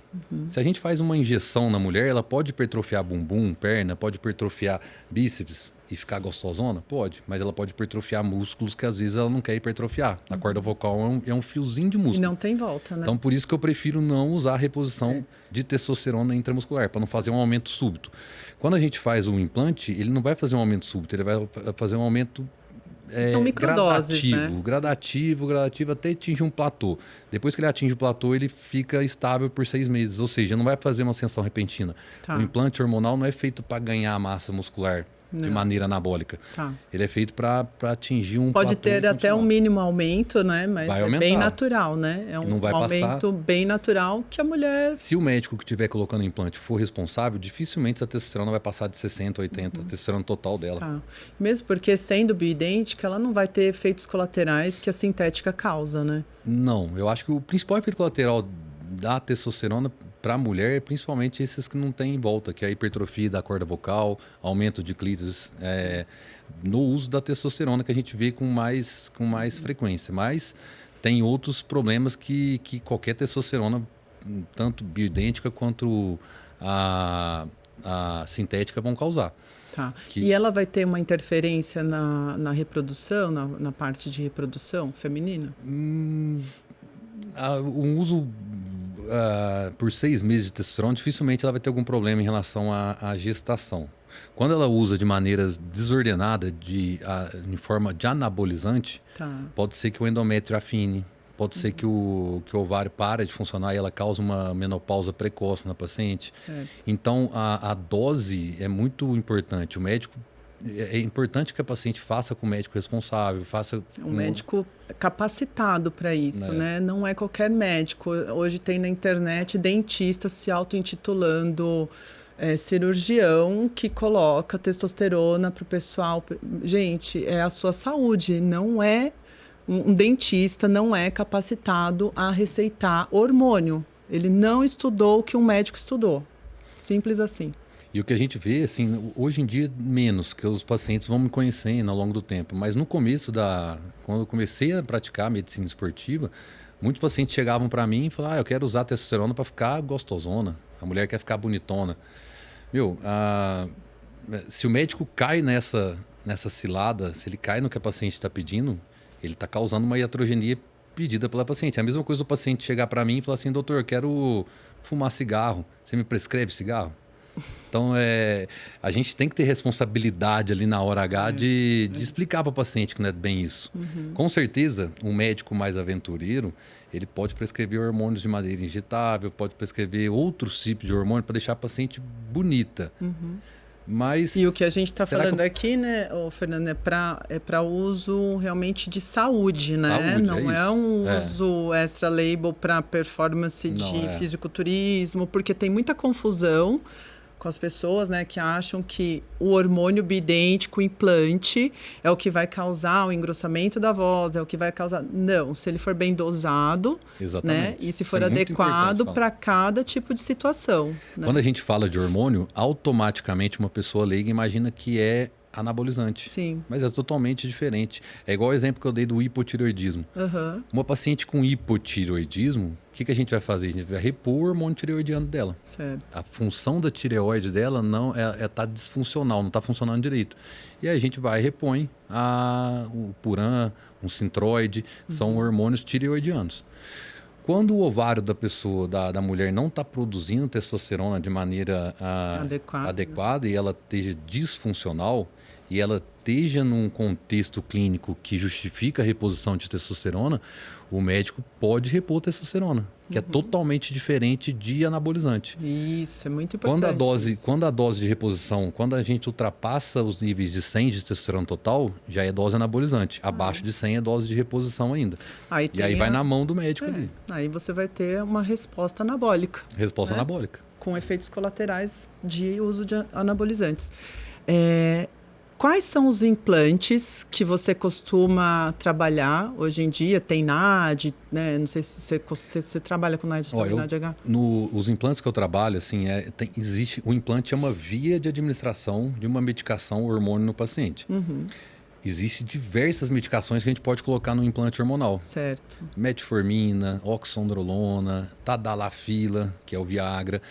Speaker 2: Se a gente faz uma injeção na mulher, ela pode hipertrofiar bumbum, perna, pode hipertrofiar bíceps e ficar gostosona? Pode, mas ela pode hipertrofiar músculos que às vezes ela não quer hipertrofiar. A corda vocal é um fiozinho de músculo.
Speaker 1: E não tem volta, né?
Speaker 2: Então, por isso que eu prefiro não usar a reposição de testosterona intramuscular, para não fazer um aumento súbito. Quando a gente faz um implante, ele não vai fazer um aumento súbito, ele vai fazer um aumento
Speaker 1: são microdoses,
Speaker 2: gradativo, até atingir um platô. Depois que ele atinge o platô, ele fica estável por 6 meses, ou seja, não vai fazer uma ascensão repentina.
Speaker 1: Tá.
Speaker 2: O implante hormonal não é feito para ganhar massa muscular de maneira anabólica.
Speaker 1: Tá.
Speaker 2: Ele é feito para atingir um
Speaker 1: Pode
Speaker 2: platô
Speaker 1: ter até um mínimo aumento, né? Mas
Speaker 2: vai
Speaker 1: é
Speaker 2: aumentar.
Speaker 1: bem natural, né? É um aumento bem natural que a mulher...
Speaker 2: Se o médico que estiver colocando o implante for responsável, dificilmente a testosterona vai passar de 60, 80, a testosterona total dela.
Speaker 1: Tá. Mesmo porque, sendo bioidêntica, ela não vai ter efeitos colaterais que a sintética causa, né?
Speaker 2: Não, eu acho que o principal efeito colateral da testosterona para a mulher, principalmente esses que não tem em volta, que é a hipertrofia da corda vocal, aumento de clítoris, no uso da testosterona que a gente vê com mais frequência. Mas tem outros problemas que qualquer testosterona, tanto bioidêntica quanto a sintética, vão causar.
Speaker 1: Tá.
Speaker 2: Que-
Speaker 1: E ela vai ter uma interferência na reprodução, na parte de reprodução feminina?
Speaker 2: O uso por 6 meses de testosterona, dificilmente ela vai ter algum problema em relação à gestação. Quando ela usa de maneira desordenada, em forma de anabolizante,
Speaker 1: Tá.
Speaker 2: pode ser que o endométrio afine, pode ser que o ovário pare de funcionar e ela cause uma menopausa precoce na paciente.
Speaker 1: Certo.
Speaker 2: Então, a dose é muito importante. O médico, é importante que a paciente faça com o médico responsável, faça
Speaker 1: Um médico capacitado para isso, né? Não é qualquer médico. Hoje tem na internet dentistas se auto-intitulando cirurgião que coloca testosterona para o pessoal. Gente, é a sua saúde, não é... Um dentista não é capacitado a receitar hormônio. Ele não estudou o que um médico estudou. Simples assim.
Speaker 2: E o que a gente vê, assim, hoje em dia, menos, que os pacientes vão me conhecendo ao longo do tempo. Mas no começo quando eu comecei a praticar medicina esportiva, muitos pacientes chegavam para mim e falavam, eu quero usar testosterona para ficar gostosona. A mulher quer ficar bonitona. Se o médico cai nessa cilada, se ele cai no que a paciente está pedindo, ele está causando uma iatrogenia pedida pela paciente. É a mesma coisa do paciente chegar para mim e falar assim, doutor, eu quero fumar cigarro. Você me prescreve cigarro? Então, a gente tem que ter responsabilidade ali na hora H de explicar para o paciente que não é bem isso. Com certeza, um médico mais aventureiro, ele pode prescrever hormônios de maneira injetável, pode prescrever outros tipos de hormônio para deixar a paciente bonita. Mas,
Speaker 1: e o que a gente está falando
Speaker 2: que...
Speaker 1: aqui, né, Fernando, é para uso realmente de saúde, né?
Speaker 2: Saúde,
Speaker 1: não é um uso extra-label para performance de fisiculturismo, porque tem muita confusão com as pessoas, né, que acham que o hormônio bioidêntico, o implante, é o que vai causar o engrossamento da voz, é o que vai causar... Não, se ele for bem dosado, né, e se for adequado para cada tipo de situação. Né?
Speaker 2: Quando a gente fala de hormônio, automaticamente uma pessoa leiga imagina que é anabolizante.
Speaker 1: Sim.
Speaker 2: Mas é totalmente diferente. É igual o exemplo que eu dei do hipotireoidismo. Uma paciente com hipotireoidismo, o que a gente vai fazer? A gente vai repor o hormônio tireoidiano dela.
Speaker 1: Certo.
Speaker 2: A função da tireoide dela não tá disfuncional, não está funcionando direito. E aí a gente vai e repõe o Puran, um Synthroid, são hormônios tireoidianos. Quando o ovário da pessoa, da mulher, não está produzindo testosterona de maneira adequada e ela esteja disfuncional e ela esteja num contexto clínico que justifica a reposição de testosterona, o médico pode repor testosterona, que é totalmente diferente de anabolizante.
Speaker 1: Isso, é muito importante.
Speaker 2: Quando a dose de reposição, quando a gente ultrapassa os níveis de 100 de testosterona total, já é dose anabolizante. Abaixo de 100 é dose de reposição ainda. E aí vai na mão do médico ali.
Speaker 1: Aí você vai ter uma resposta anabólica.
Speaker 2: Resposta anabólica.
Speaker 1: Com efeitos colaterais de uso de anabolizantes. Quais são os implantes que você costuma trabalhar hoje em dia? Tem NAD, né? Não sei se você trabalha com NAD, NADH.
Speaker 2: Os implantes que eu trabalho, assim, o implante é uma via de administração de uma medicação hormônio no paciente. Existem diversas medicações que a gente pode colocar no implante hormonal.
Speaker 1: Certo.
Speaker 2: Metformina, oxandrolona, tadalafila, que é o Viagra.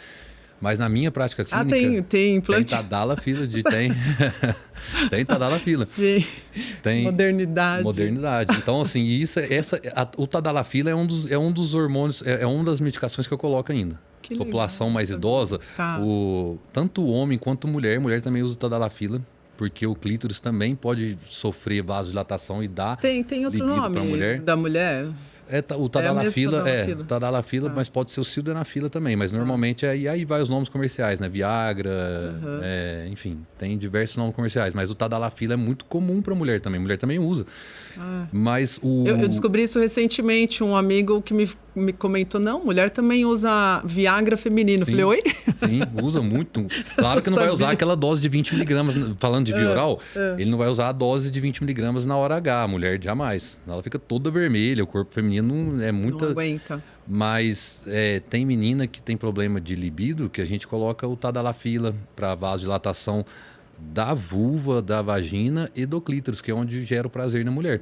Speaker 2: Mas na minha prática clínica...
Speaker 1: tem implante?
Speaker 2: Tem tadalafila, tem tadalafila. Tem modernidade. Então, assim, o tadalafila é um dos hormônios, é uma das medicações que eu coloco ainda.
Speaker 1: Que
Speaker 2: população
Speaker 1: legal.
Speaker 2: mais idosa, tanto homem quanto mulher também usa o tadalafila, porque o clítoris também pode sofrer vasodilatação e dar
Speaker 1: tem outro nome
Speaker 2: mulher.
Speaker 1: Da mulher?
Speaker 2: O tadalafila, mas pode ser o sildenafila também, mas normalmente aí vai os nomes comerciais, né? Viagra, enfim, tem diversos nomes comerciais, mas o tadalafila é muito comum para mulher também usa. Mas
Speaker 1: eu descobri isso recentemente, um amigo que me comentou, não, mulher também usa Viagra feminino.
Speaker 2: Sim,
Speaker 1: falei, oi?
Speaker 2: Sim, usa muito. Claro que não vai usar aquela dose de 20 miligramas, falando de via oral, ele não vai usar a dose de 20 miligramas na hora H, a mulher jamais. Ela fica toda vermelha, o corpo feminino é muita...
Speaker 1: Não aguenta.
Speaker 2: Mas tem menina que tem problema de libido, que a gente coloca o tadalafila para vasodilatação da vulva, da vagina e do clítoris, que é onde gera o prazer na mulher.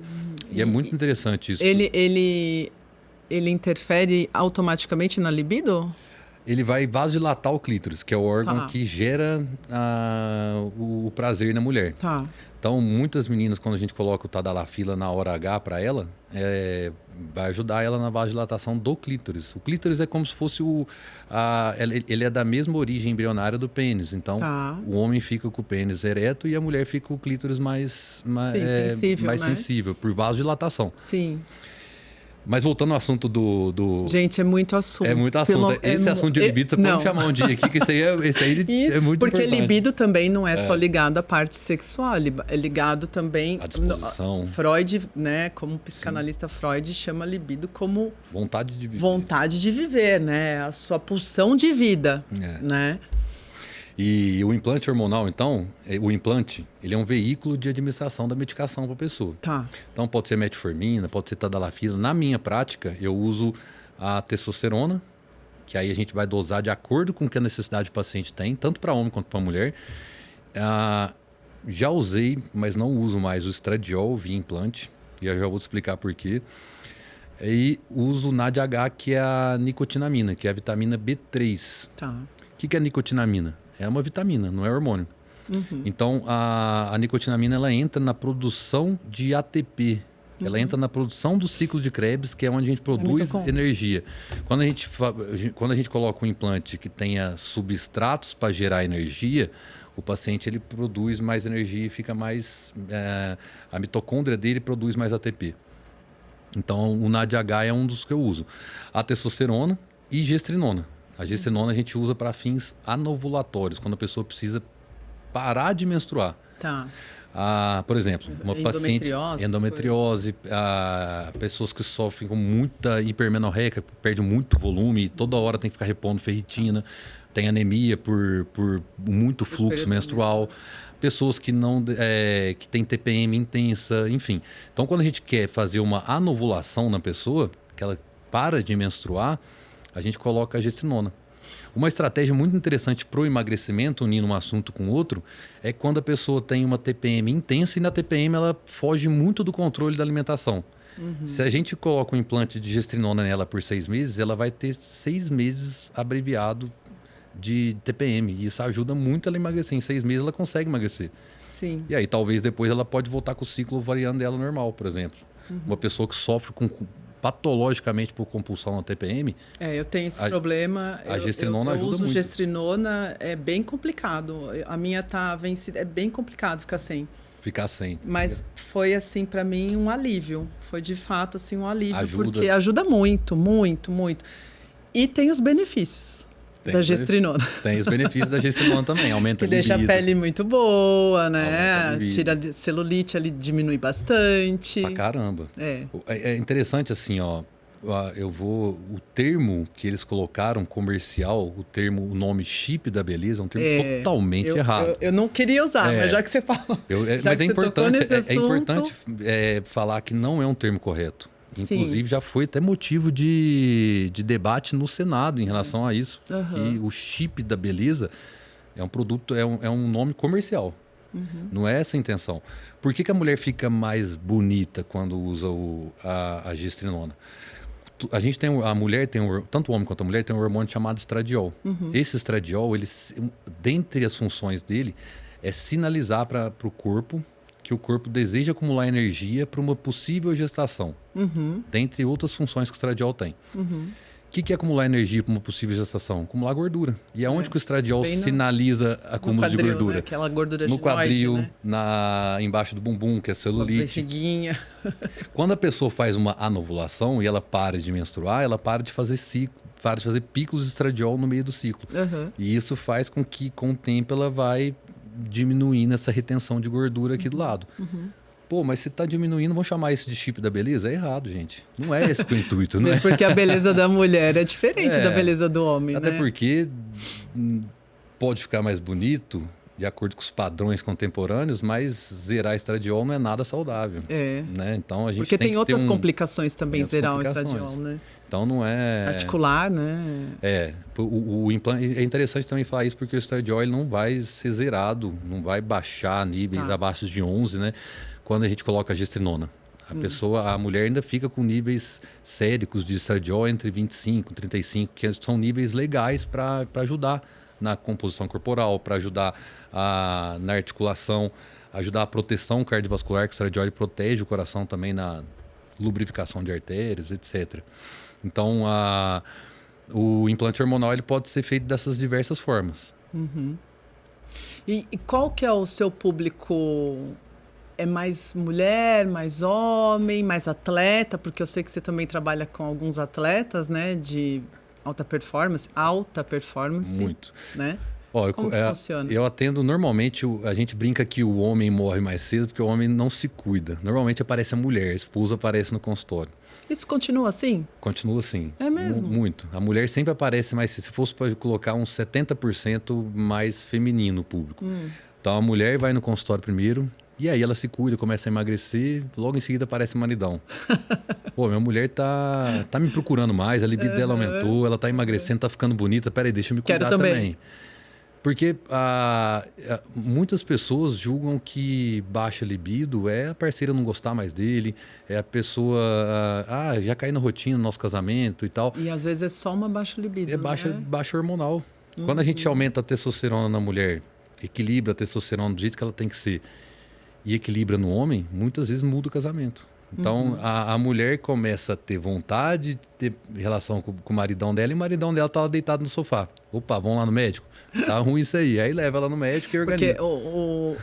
Speaker 2: E é muito interessante isso.
Speaker 1: Ele interfere automaticamente na libido?
Speaker 2: ele vai vasodilatar o clítoris, que é o órgão que gera o prazer na mulher.
Speaker 1: Tá.
Speaker 2: Então, muitas meninas, quando a gente coloca o Tadalafila na hora H para ela, vai ajudar ela na vasodilatação do clítoris. O clítoris é como se fosse ele é da mesma origem embrionária do pênis. Então, o homem fica com o pênis ereto e a mulher fica com o clítoris mais sensível, né? Sensível, por vasodilatação.
Speaker 1: Sim.
Speaker 2: Mas voltando ao assunto do...
Speaker 1: Gente, é muito assunto.
Speaker 2: É muito assunto. Esse assunto de libido, você pode me chamar um dia aqui, que esse aí é muito
Speaker 1: porque
Speaker 2: importante.
Speaker 1: libido também não é só ligado à parte sexual, é ligado também...
Speaker 2: À disposição.
Speaker 1: Freud, né, como psicanalista Freud, chama libido como...
Speaker 2: Vontade de viver.
Speaker 1: Vontade de viver, né? A sua pulsão de vida, né?
Speaker 2: E o implante hormonal, então, o implante, ele é um veículo de administração da medicação para a pessoa.
Speaker 1: Tá.
Speaker 2: Então, pode ser metformina, pode ser tadalafila. Na minha prática, eu uso a testosterona, que aí a gente vai dosar de acordo com o que a necessidade do paciente tem, tanto para homem quanto para mulher. Já usei, mas não uso mais o estradiol via implante, e eu já vou te explicar por quê. E uso o NADH, que é a nicotinamina, que é a vitamina B3.
Speaker 1: Tá.
Speaker 2: O que é a nicotinamina? É uma vitamina, não é hormônio. Então, a nicotinamina, ela entra na produção de ATP. Ela entra na produção do ciclo de Krebs, que é onde a gente produz energia. Quando a gente coloca um implante que tenha substratos para gerar energia, o paciente ele produz mais energia e fica mais... a mitocôndria dele produz mais ATP. Então, o NADH é um dos que eu uso. A testosterona e gestrinona. A gestrinona a gente usa para fins anovulatórios, quando a pessoa precisa parar de menstruar.
Speaker 1: Tá.
Speaker 2: Por exemplo, uma paciente endometriose, pessoas que sofrem com muita hipermenorreia, perde muito volume e toda hora tem que ficar repondo ferritina, tem anemia por muito fluxo menstrual, pessoas que que têm TPM intensa, enfim. Então, quando a gente quer fazer uma anovulação na pessoa, que ela para de menstruar, a gente coloca a gestrinona. Uma estratégia muito interessante para o emagrecimento, unindo um assunto com outro, é quando a pessoa tem uma TPM intensa e na TPM ela foge muito do controle da alimentação. Se a gente coloca um implante de gestrinona nela por 6 meses, ela vai ter 6 meses abreviado de TPM. E isso ajuda muito ela a emagrecer. Em 6 meses ela consegue emagrecer.
Speaker 1: Sim.
Speaker 2: E aí talvez depois ela pode voltar com o ciclo ovariano dela normal, por exemplo. Uma pessoa que sofre patologicamente por compulsão na TPM.
Speaker 1: Eu tenho esse problema.
Speaker 2: A gestrinona ajuda muito.
Speaker 1: Eu uso gestrinona, é bem complicado. A minha tá vencida, é bem complicado ficar sem. Mas foi, assim, para mim, um alívio. Foi, de fato, assim, um alívio. Porque ajuda muito, muito, muito. E tem os benefícios da gestrinona.
Speaker 2: Tem os benefícios da gestrinona também. Aumenta a libido.
Speaker 1: Que deixa a pele muito boa, né? Tira a celulite, ali diminui bastante.
Speaker 2: Pra caramba. É interessante, assim, ó. O termo que eles colocaram comercial, o nome chip da beleza, é um termo totalmente errado.
Speaker 1: Eu não queria usar, mas já que você falou.
Speaker 2: Mas é importante falar que não é um termo correto. Inclusive, já foi até motivo de debate no Senado em relação a isso. E o chip da beleza é um produto, é um nome comercial. Não é essa a intenção. Por que a mulher fica mais bonita quando usa a gestrinona? A mulher tem tanto o homem quanto a mulher tem um hormônio chamado estradiol. Esse estradiol, dentre as funções dele, é sinalizar para o corpo que o corpo deseja acumular energia para uma possível gestação. Dentre outras funções que o estradiol tem. O que é acumular energia para uma possível gestação? Acumular gordura. E aonde que o estradiol sinaliza acúmulo de gordura?
Speaker 1: Né? Aquela gordura
Speaker 2: no quadril, né? Embaixo do bumbum, que é celulite.
Speaker 1: Bexiguinha.
Speaker 2: Quando a pessoa faz uma anovulação e ela para de menstruar, ela para de fazer picos de estradiol no meio do ciclo. E isso faz com que, com o tempo, ela vai diminuindo essa retenção de gordura aqui do lado. Pô, mas se tá diminuindo, vamos chamar isso de chip da beleza? É errado, gente. Não é esse o intuito, né?
Speaker 1: Mesmo porque a beleza da mulher é diferente da beleza do homem,
Speaker 2: até
Speaker 1: né?
Speaker 2: Porque pode ficar mais bonito, de acordo com os padrões contemporâneos, mas zerar estradiol não é nada saudável. Né? Então, a gente
Speaker 1: porque tem outras
Speaker 2: ter
Speaker 1: complicações também, zerar o estradiol, né?
Speaker 2: Então não é...
Speaker 1: Articular, né?
Speaker 2: O implante... É interessante também falar isso porque o estradiol ele não vai ser zerado, não vai baixar níveis abaixo de 11, né? Quando a gente coloca a gestrinona. A mulher ainda fica com níveis séricos de estradiol entre 25 e 35, que são níveis legais para ajudar na composição corporal, para ajudar na articulação, ajudar a proteção cardiovascular, que o estradiol protege o coração também na lubrificação de artérias, etc. Então, o implante hormonal ele pode ser feito dessas diversas formas.
Speaker 1: E qual que é o seu público? É mais mulher, mais homem, mais atleta? Porque eu sei que você também trabalha com alguns atletas, né? De alta performance.
Speaker 2: Muito.
Speaker 1: Né?
Speaker 2: Como
Speaker 1: que funciona?
Speaker 2: Eu atendo normalmente, a gente brinca que o homem morre mais cedo porque o homem não se cuida. Normalmente aparece a mulher, a esposa aparece no consultório.
Speaker 1: Isso continua assim?
Speaker 2: Continua assim.
Speaker 1: É mesmo?
Speaker 2: Muito. A mulher sempre aparece mais cedo. Se fosse para colocar uns 70% mais feminino o público. Então a mulher vai no consultório primeiro, e aí ela se cuida, começa a emagrecer, logo em seguida aparece o maridão. Pô, minha mulher tá me procurando mais, a libido dela aumentou, ela tá emagrecendo, tá ficando bonita, peraí, deixa eu me cuidar também. Porque muitas pessoas julgam que baixa libido é a parceira não gostar mais dele, é a pessoa, já caí na rotina do nosso casamento e tal.
Speaker 1: E às vezes é só uma baixa libido,
Speaker 2: É baixa hormonal. Quando a gente aumenta a testosterona na mulher, equilibra a testosterona do jeito que ela tem que ser, e equilibra no homem, muitas vezes muda o casamento. Então, a mulher começa a ter vontade de ter relação com o maridão dela, e o maridão dela tá deitado no sofá. Opa, vamos lá no médico? Tá ruim isso aí. Aí leva ela no médico e organiza.
Speaker 1: Porque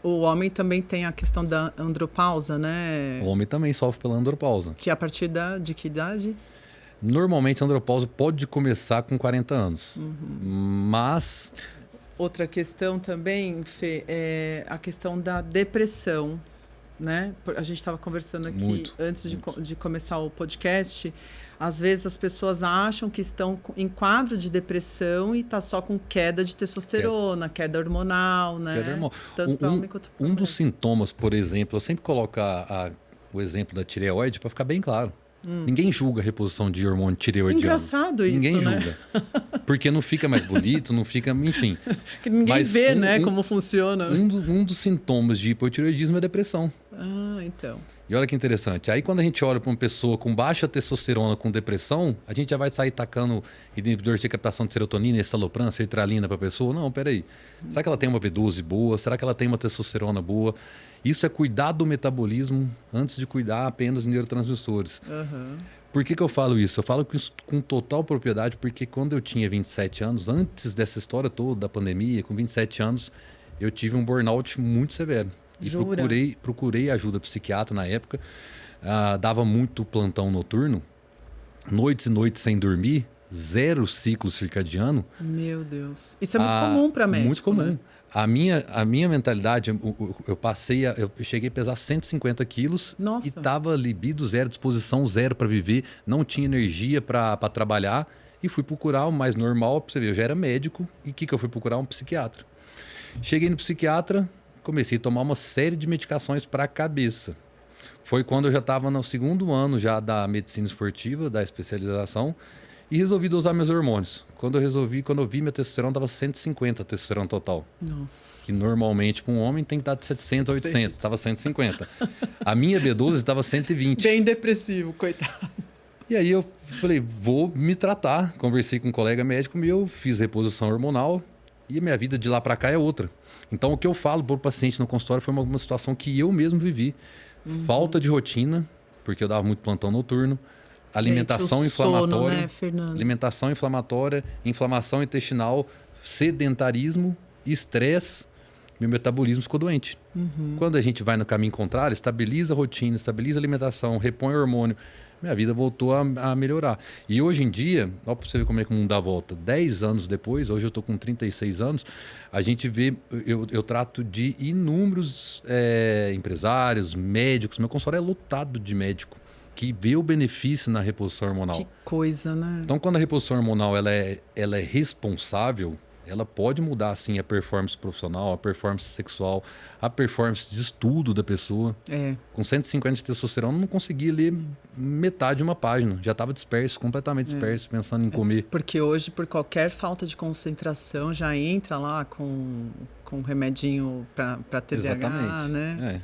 Speaker 1: o homem também tem a questão da andropausa, né?
Speaker 2: O homem também sofre pela andropausa.
Speaker 1: Que é a partir de que idade?
Speaker 2: Normalmente a andropausa pode começar com 40 anos. Mas...
Speaker 1: Outra questão também, Fê, é a questão da depressão, né? A gente estava conversando aqui antes de começar o podcast. Às vezes as pessoas acham que estão em quadro de depressão e está só com queda de testosterona, queda hormonal, né?
Speaker 2: Queda hormonal.
Speaker 1: Tanto para homem quanto para
Speaker 2: mulher.
Speaker 1: dos
Speaker 2: sintomas, por exemplo, eu sempre coloco o exemplo da tireoide para ficar bem claro. Ninguém julga a reposição de hormônio tireoidiano.
Speaker 1: Engraçado isso,
Speaker 2: Ninguém
Speaker 1: né?
Speaker 2: julga. Porque não fica mais bonito, não fica... Enfim.
Speaker 1: Que ninguém vê, né, como funciona.
Speaker 2: Um dos sintomas de hipotireoidismo é a depressão.
Speaker 1: Então.
Speaker 2: E olha que interessante. Aí quando a gente olha para uma pessoa com baixa testosterona com depressão, a gente já vai sair tacando inibidor de captação de serotonina, estalopram, sertralina para a pessoa? Não, peraí. Será que ela tem uma B12 boa? Será que ela tem uma testosterona boa? Isso é cuidar do metabolismo antes de cuidar apenas de neurotransmissores. Por que eu falo isso? Eu falo isso com total propriedade porque quando eu tinha 27 anos, antes dessa história toda da pandemia, com 27 anos, eu tive um burnout muito severo. E procurei ajuda psiquiatra na época. Dava muito plantão noturno, noites e noites sem dormir, 0 ciclo circadiano.
Speaker 1: Meu Deus. Isso é muito comum para médico,
Speaker 2: muito comum.
Speaker 1: Né?
Speaker 2: A minha mentalidade, eu cheguei a pesar 150 quilos.
Speaker 1: Nossa.
Speaker 2: E tava libido zero, disposição zero para viver, não tinha energia para trabalhar e fui procurar o mais normal, para você ver, eu já era médico e o que eu fui procurar? Um psiquiatra. Cheguei no psiquiatra, comecei a tomar uma série de medicações para a cabeça. Foi quando eu já estava no 2º ano já da medicina esportiva, da especialização, e resolvi dosar meus hormônios. Quando eu vi, minha testosterona estava 150 a testosterona total.
Speaker 1: Nossa.
Speaker 2: Que normalmente para um homem tem que estar de 700 a 800, estava 150. A minha B12 estava 120.
Speaker 1: Bem depressivo, coitado.
Speaker 2: E aí eu falei, vou me tratar. Conversei com um colega médico meu, fiz reposição hormonal e a minha vida de lá para cá é outra. Então o que eu falo para o paciente no consultório foi uma situação que eu mesmo vivi. Falta de rotina, porque eu dava muito plantão noturno. Alimentação inflamatória,
Speaker 1: sono, né, Fernando?
Speaker 2: Alimentação inflamatória, inflamação intestinal, sedentarismo, estresse, meu metabolismo ficou doente. Quando a gente vai no caminho contrário, estabiliza a rotina, estabiliza a alimentação, repõe hormônio, minha vida voltou a melhorar. E hoje em dia, ó, para você ver como é que o mundo dá a volta, 10 anos depois, hoje eu estou com 36 anos, a gente vê, eu trato de inúmeros empresários, médicos, meu consultório é lotado de médico que vê o benefício na reposição hormonal.
Speaker 1: Que coisa, né?
Speaker 2: Então, quando a reposição hormonal ela é responsável, ela pode mudar, assim, a performance profissional, a performance sexual, a performance de estudo da pessoa. Com 150 de testosterona, eu não conseguia ler metade de uma página. Já estava disperso, completamente disperso, pensando em comer.
Speaker 1: Porque hoje, por qualquer falta de concentração, já entra lá com com um remedinho para TDAH,
Speaker 2: Exatamente.
Speaker 1: né?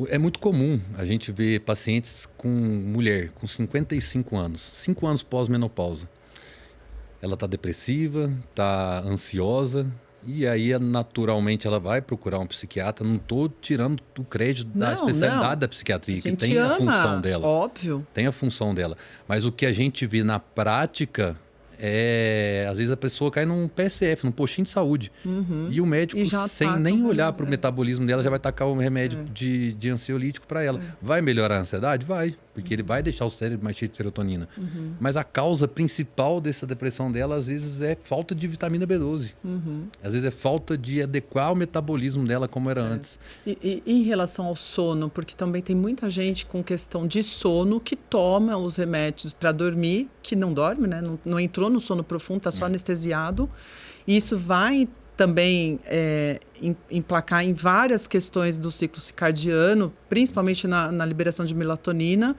Speaker 2: É muito comum a gente ver pacientes com mulher com 55 anos, 5 anos pós-menopausa. Ela está depressiva, está ansiosa, e aí naturalmente ela vai procurar um psiquiatra. Não estou tirando o crédito da especialidade da psiquiatria, que tem a função dela.
Speaker 1: Óbvio.
Speaker 2: Tem a função dela. Mas o que a gente vê na prática às vezes a pessoa cai num PSF, num postinho de saúde. E o médico, sem nem olhar para o metabolismo dela, já vai tacar um remédio de ansiolítico para ela. Vai melhorar a ansiedade? Vai, porque ele vai deixar o cérebro mais cheio de serotonina. Mas a causa principal dessa depressão dela, às vezes, é falta de vitamina B12. Às vezes é falta de adequar o metabolismo dela como era antes.
Speaker 1: E em relação ao sono, porque também tem muita gente com questão de sono que toma os remédios para dormir, que não dorme, né? Não entrou no sono profundo, está só anestesiado. E isso vai também emplacar em várias questões do ciclo circadiano, principalmente na liberação de melatonina,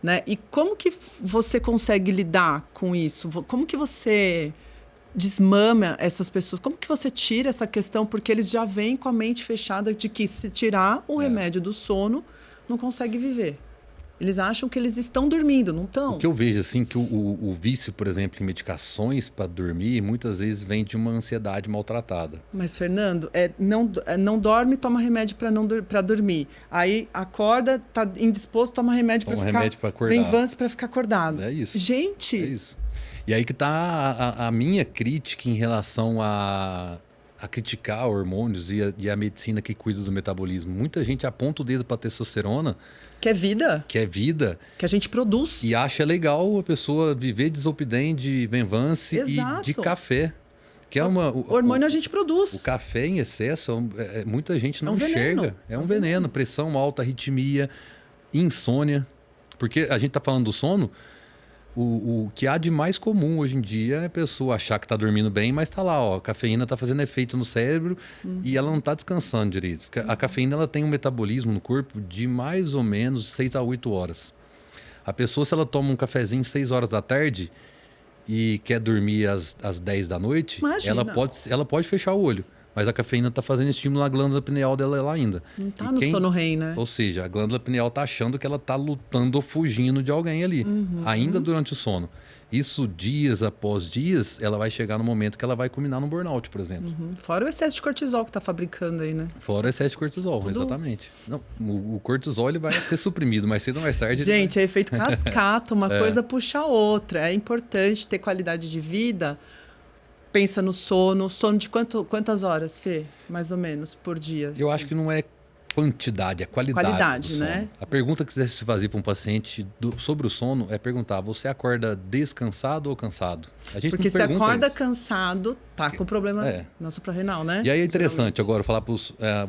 Speaker 1: né? E como que você consegue lidar com isso? Como que você desmama essas pessoas? Como que você tira essa questão? Porque eles já vêm com a mente fechada de que se tirar o remédio do sono, não consegue viver. Eles acham que eles estão dormindo, não estão.
Speaker 2: O que eu vejo, assim, que o vício, por exemplo, em medicações para dormir, muitas vezes vem de uma ansiedade maltratada.
Speaker 1: Mas, Fernando, não dorme, toma remédio para dormir. Aí acorda, tá indisposto, toma remédio para ficar...
Speaker 2: remédio para acordar.
Speaker 1: Vem Vans para ficar acordado.
Speaker 2: É isso.
Speaker 1: Gente!
Speaker 2: É isso. E aí que está a minha crítica em relação a criticar hormônios e a medicina que cuida do metabolismo. Muita gente aponta o dedo para a testosterona.
Speaker 1: Que é vida.
Speaker 2: Que é vida.
Speaker 1: Que a gente produz.
Speaker 2: E acha legal a pessoa viver de Zolpidem, de Venvance e de café. Que o
Speaker 1: hormônio a gente produz.
Speaker 2: O café em excesso, muita gente não
Speaker 1: enxerga.
Speaker 2: Veneno. É um veneno. Pressão alta, arritmia, insônia. Porque a gente está falando do sono... O que há de mais comum hoje em dia é a pessoa achar que está dormindo bem, mas está lá, a cafeína está fazendo efeito no cérebro e ela não está descansando direito. Porque a cafeína ela tem um metabolismo no corpo de mais ou menos 6 a 8 horas. A pessoa, se ela toma um cafezinho 6 horas da tarde e quer dormir às 10 da noite, ela pode fechar o olho. Mas a cafeína está fazendo estímulo na glândula pineal dela lá ainda.
Speaker 1: Não está no sono REM, né?
Speaker 2: Ou seja, a glândula pineal está achando que ela está lutando ou fugindo de alguém ali, ainda durante o sono. Isso, dias após dias, ela vai chegar no momento que ela vai culminar no burnout, por exemplo.
Speaker 1: Fora o excesso de cortisol que está fabricando aí, né?
Speaker 2: Fora o excesso de cortisol, exatamente. Não, o cortisol ele vai ser suprimido mais cedo ou mais tarde.
Speaker 1: Gente, é efeito cascata, uma coisa puxa a outra. É importante ter qualidade de vida. Pensa no sono. Sono de quantas horas, Fê? Mais ou menos, por dia?
Speaker 2: Eu acho que não é quantidade, é qualidade do sono.
Speaker 1: Né?
Speaker 2: A pergunta que você deve se fazer para um paciente sobre o sono é perguntar, você acorda descansado ou cansado?
Speaker 1: Porque se acorda cansado, tá com problema na suprarrenal, né?
Speaker 2: E aí é interessante agora falar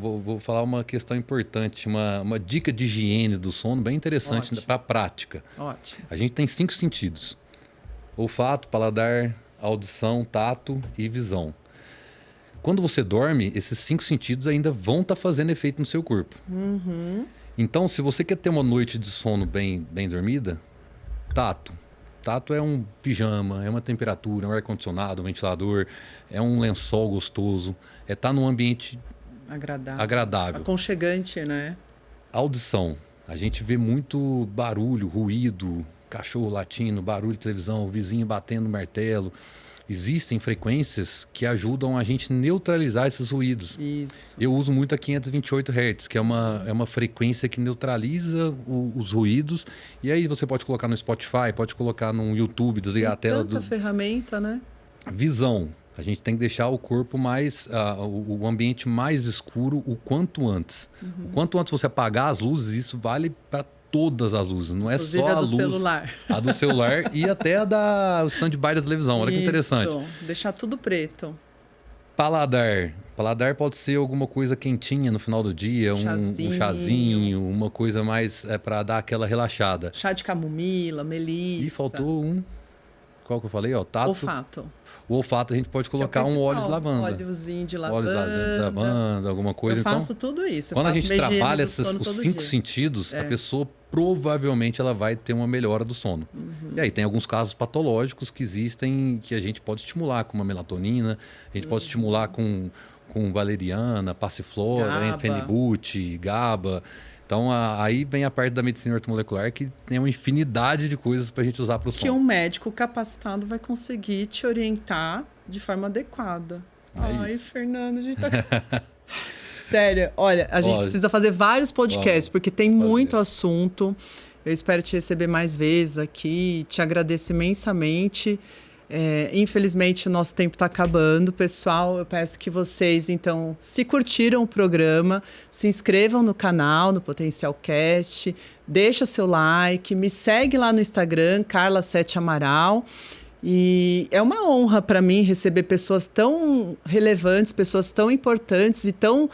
Speaker 2: vou falar uma questão importante, uma dica de higiene do sono bem interessante para a prática.
Speaker 1: Ótimo.
Speaker 2: A gente tem 5 sentidos: olfato, paladar, audição, tato e visão. Quando você dorme, esses 5 sentidos ainda vão estar fazendo efeito no seu corpo. Então, se você quer ter uma noite de sono bem dormida, tato. Tato é um pijama, é uma temperatura, é um ar-condicionado, um ventilador, é um lençol gostoso, é estar num ambiente agradável.
Speaker 1: Aconchegante, né?
Speaker 2: Audição. A gente vê muito barulho, ruído, cachorro latindo, barulho de televisão, o vizinho batendo martelo. Existem frequências que ajudam a gente neutralizar esses ruídos.
Speaker 1: Isso.
Speaker 2: Eu uso muito a 528 Hz, que é uma frequência que neutraliza os ruídos. E aí você pode colocar no Spotify, pode colocar no YouTube, desligar a tela.
Speaker 1: Tanta ferramenta, né?
Speaker 2: Visão. A gente tem que deixar o corpo o ambiente mais escuro o quanto antes. O quanto antes você apagar as luzes, isso vale para todas as luzes, não é
Speaker 1: inclusive
Speaker 2: só a luz.
Speaker 1: Celular.
Speaker 2: A do celular e até o stand-by da televisão. Olha que interessante.
Speaker 1: Deixar tudo preto.
Speaker 2: Paladar. Paladar pode ser alguma coisa quentinha no final do dia, um chazinho, uma coisa mais para dar aquela relaxada.
Speaker 1: Chá de camomila, melissa.
Speaker 2: E faltou um. Qual que eu falei? Tato.
Speaker 1: Olfato.
Speaker 2: O olfato a gente pode colocar um óleo de lavanda.
Speaker 1: Óleozinho de lavanda.
Speaker 2: Óleo de lavanda, alguma coisa.
Speaker 1: Eu faço tudo isso.
Speaker 2: Quando a gente trabalha os 5 sentidos, a pessoa provavelmente ela vai ter uma melhora do sono. E aí tem alguns casos patológicos que existem que a gente pode estimular com uma melatonina, a gente pode estimular com com valeriana, passiflora,
Speaker 1: GABA.
Speaker 2: fenibut, GABA. Então, aí vem a parte da medicina ortomolecular que tem uma infinidade de coisas para a gente usar para o som.
Speaker 1: Que um médico capacitado vai conseguir te orientar de forma adequada. Ai,
Speaker 2: isso.
Speaker 1: Fernando, a gente tá... Sério, olha, a gente precisa fazer vários podcasts, porque tem muito assunto. Eu espero te receber mais vezes aqui, te agradeço imensamente. Infelizmente, o nosso tempo está acabando. Pessoal, eu peço que vocês, então, se curtiram o programa, se inscrevam no canal, no Potencialcast, deixa seu like, me segue lá no Instagram, Carla7Amaral. E é uma honra para mim receber pessoas tão relevantes, pessoas tão importantes e tão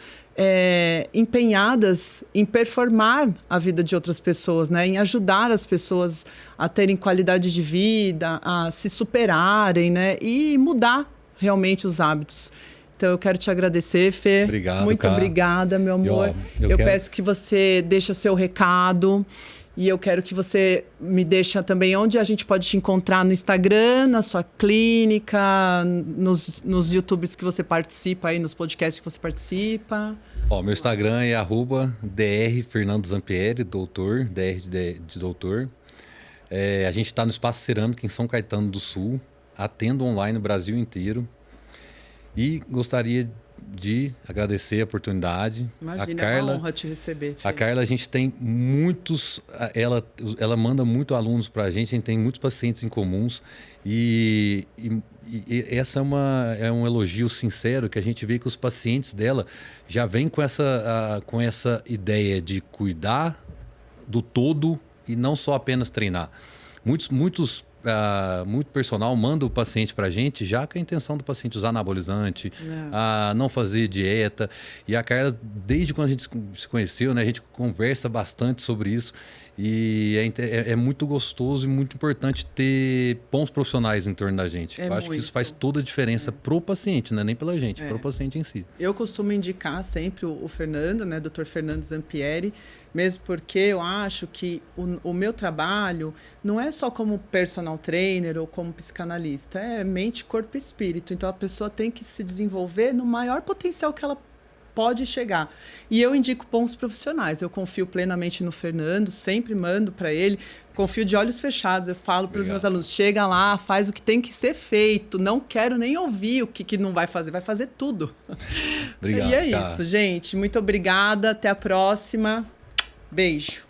Speaker 1: empenhadas em performar a vida de outras pessoas, né? Em ajudar as pessoas a terem qualidade de vida, a se superarem, né? E mudar realmente os hábitos. Então, eu quero te agradecer, Fê.
Speaker 2: Obrigado,
Speaker 1: muito obrigada, meu amor. Eu peço que você deixe o seu recado. E eu quero que você me deixe também onde a gente pode te encontrar no Instagram, na sua clínica, nos YouTubes que você participa, aí, nos podcasts que você participa.
Speaker 2: Meu Instagram é @drfernandozampieri, doutor, DR de doutor. A gente está no Espaço Cerâmica em São Caetano do Sul, atendo online no Brasil inteiro. E gostaria de agradecer a oportunidade.
Speaker 1: Imagina,
Speaker 2: a Carla,
Speaker 1: é uma honra te receber, Fê.
Speaker 2: A Carla, a gente tem muitos... Ela manda muito alunos para a gente tem muitos pacientes em comuns. E essa é um elogio sincero que a gente vê que os pacientes dela já vêm com essa ideia de cuidar do todo e não só apenas treinar. Muito personal manda o paciente para a gente já com a intenção do paciente usar anabolizante, não fazer dieta. E a Carla, desde quando a gente se conheceu, né, a gente conversa bastante sobre isso. E é muito gostoso e muito importante ter bons profissionais em torno da gente. Eu acho que isso faz toda a diferença pro paciente, não é nem pela gente, pro paciente em si.
Speaker 1: Eu costumo indicar sempre o Fernando, né, Dr. Fernando Zampieri, mesmo porque eu acho que o meu trabalho não é só como personal trainer ou como psicanalista, é mente, corpo e espírito. Então a pessoa tem que se desenvolver no maior potencial que ela pode chegar. E eu indico bons profissionais. Eu confio plenamente no Fernando, sempre mando para ele. Confio de olhos fechados. Eu falo para os meus alunos, chega lá, faz o que tem que ser feito. Não quero nem ouvir o que não vai fazer tudo.
Speaker 2: Obrigado.
Speaker 1: E é isso, gente. Muito obrigada. Até a próxima. Beijo.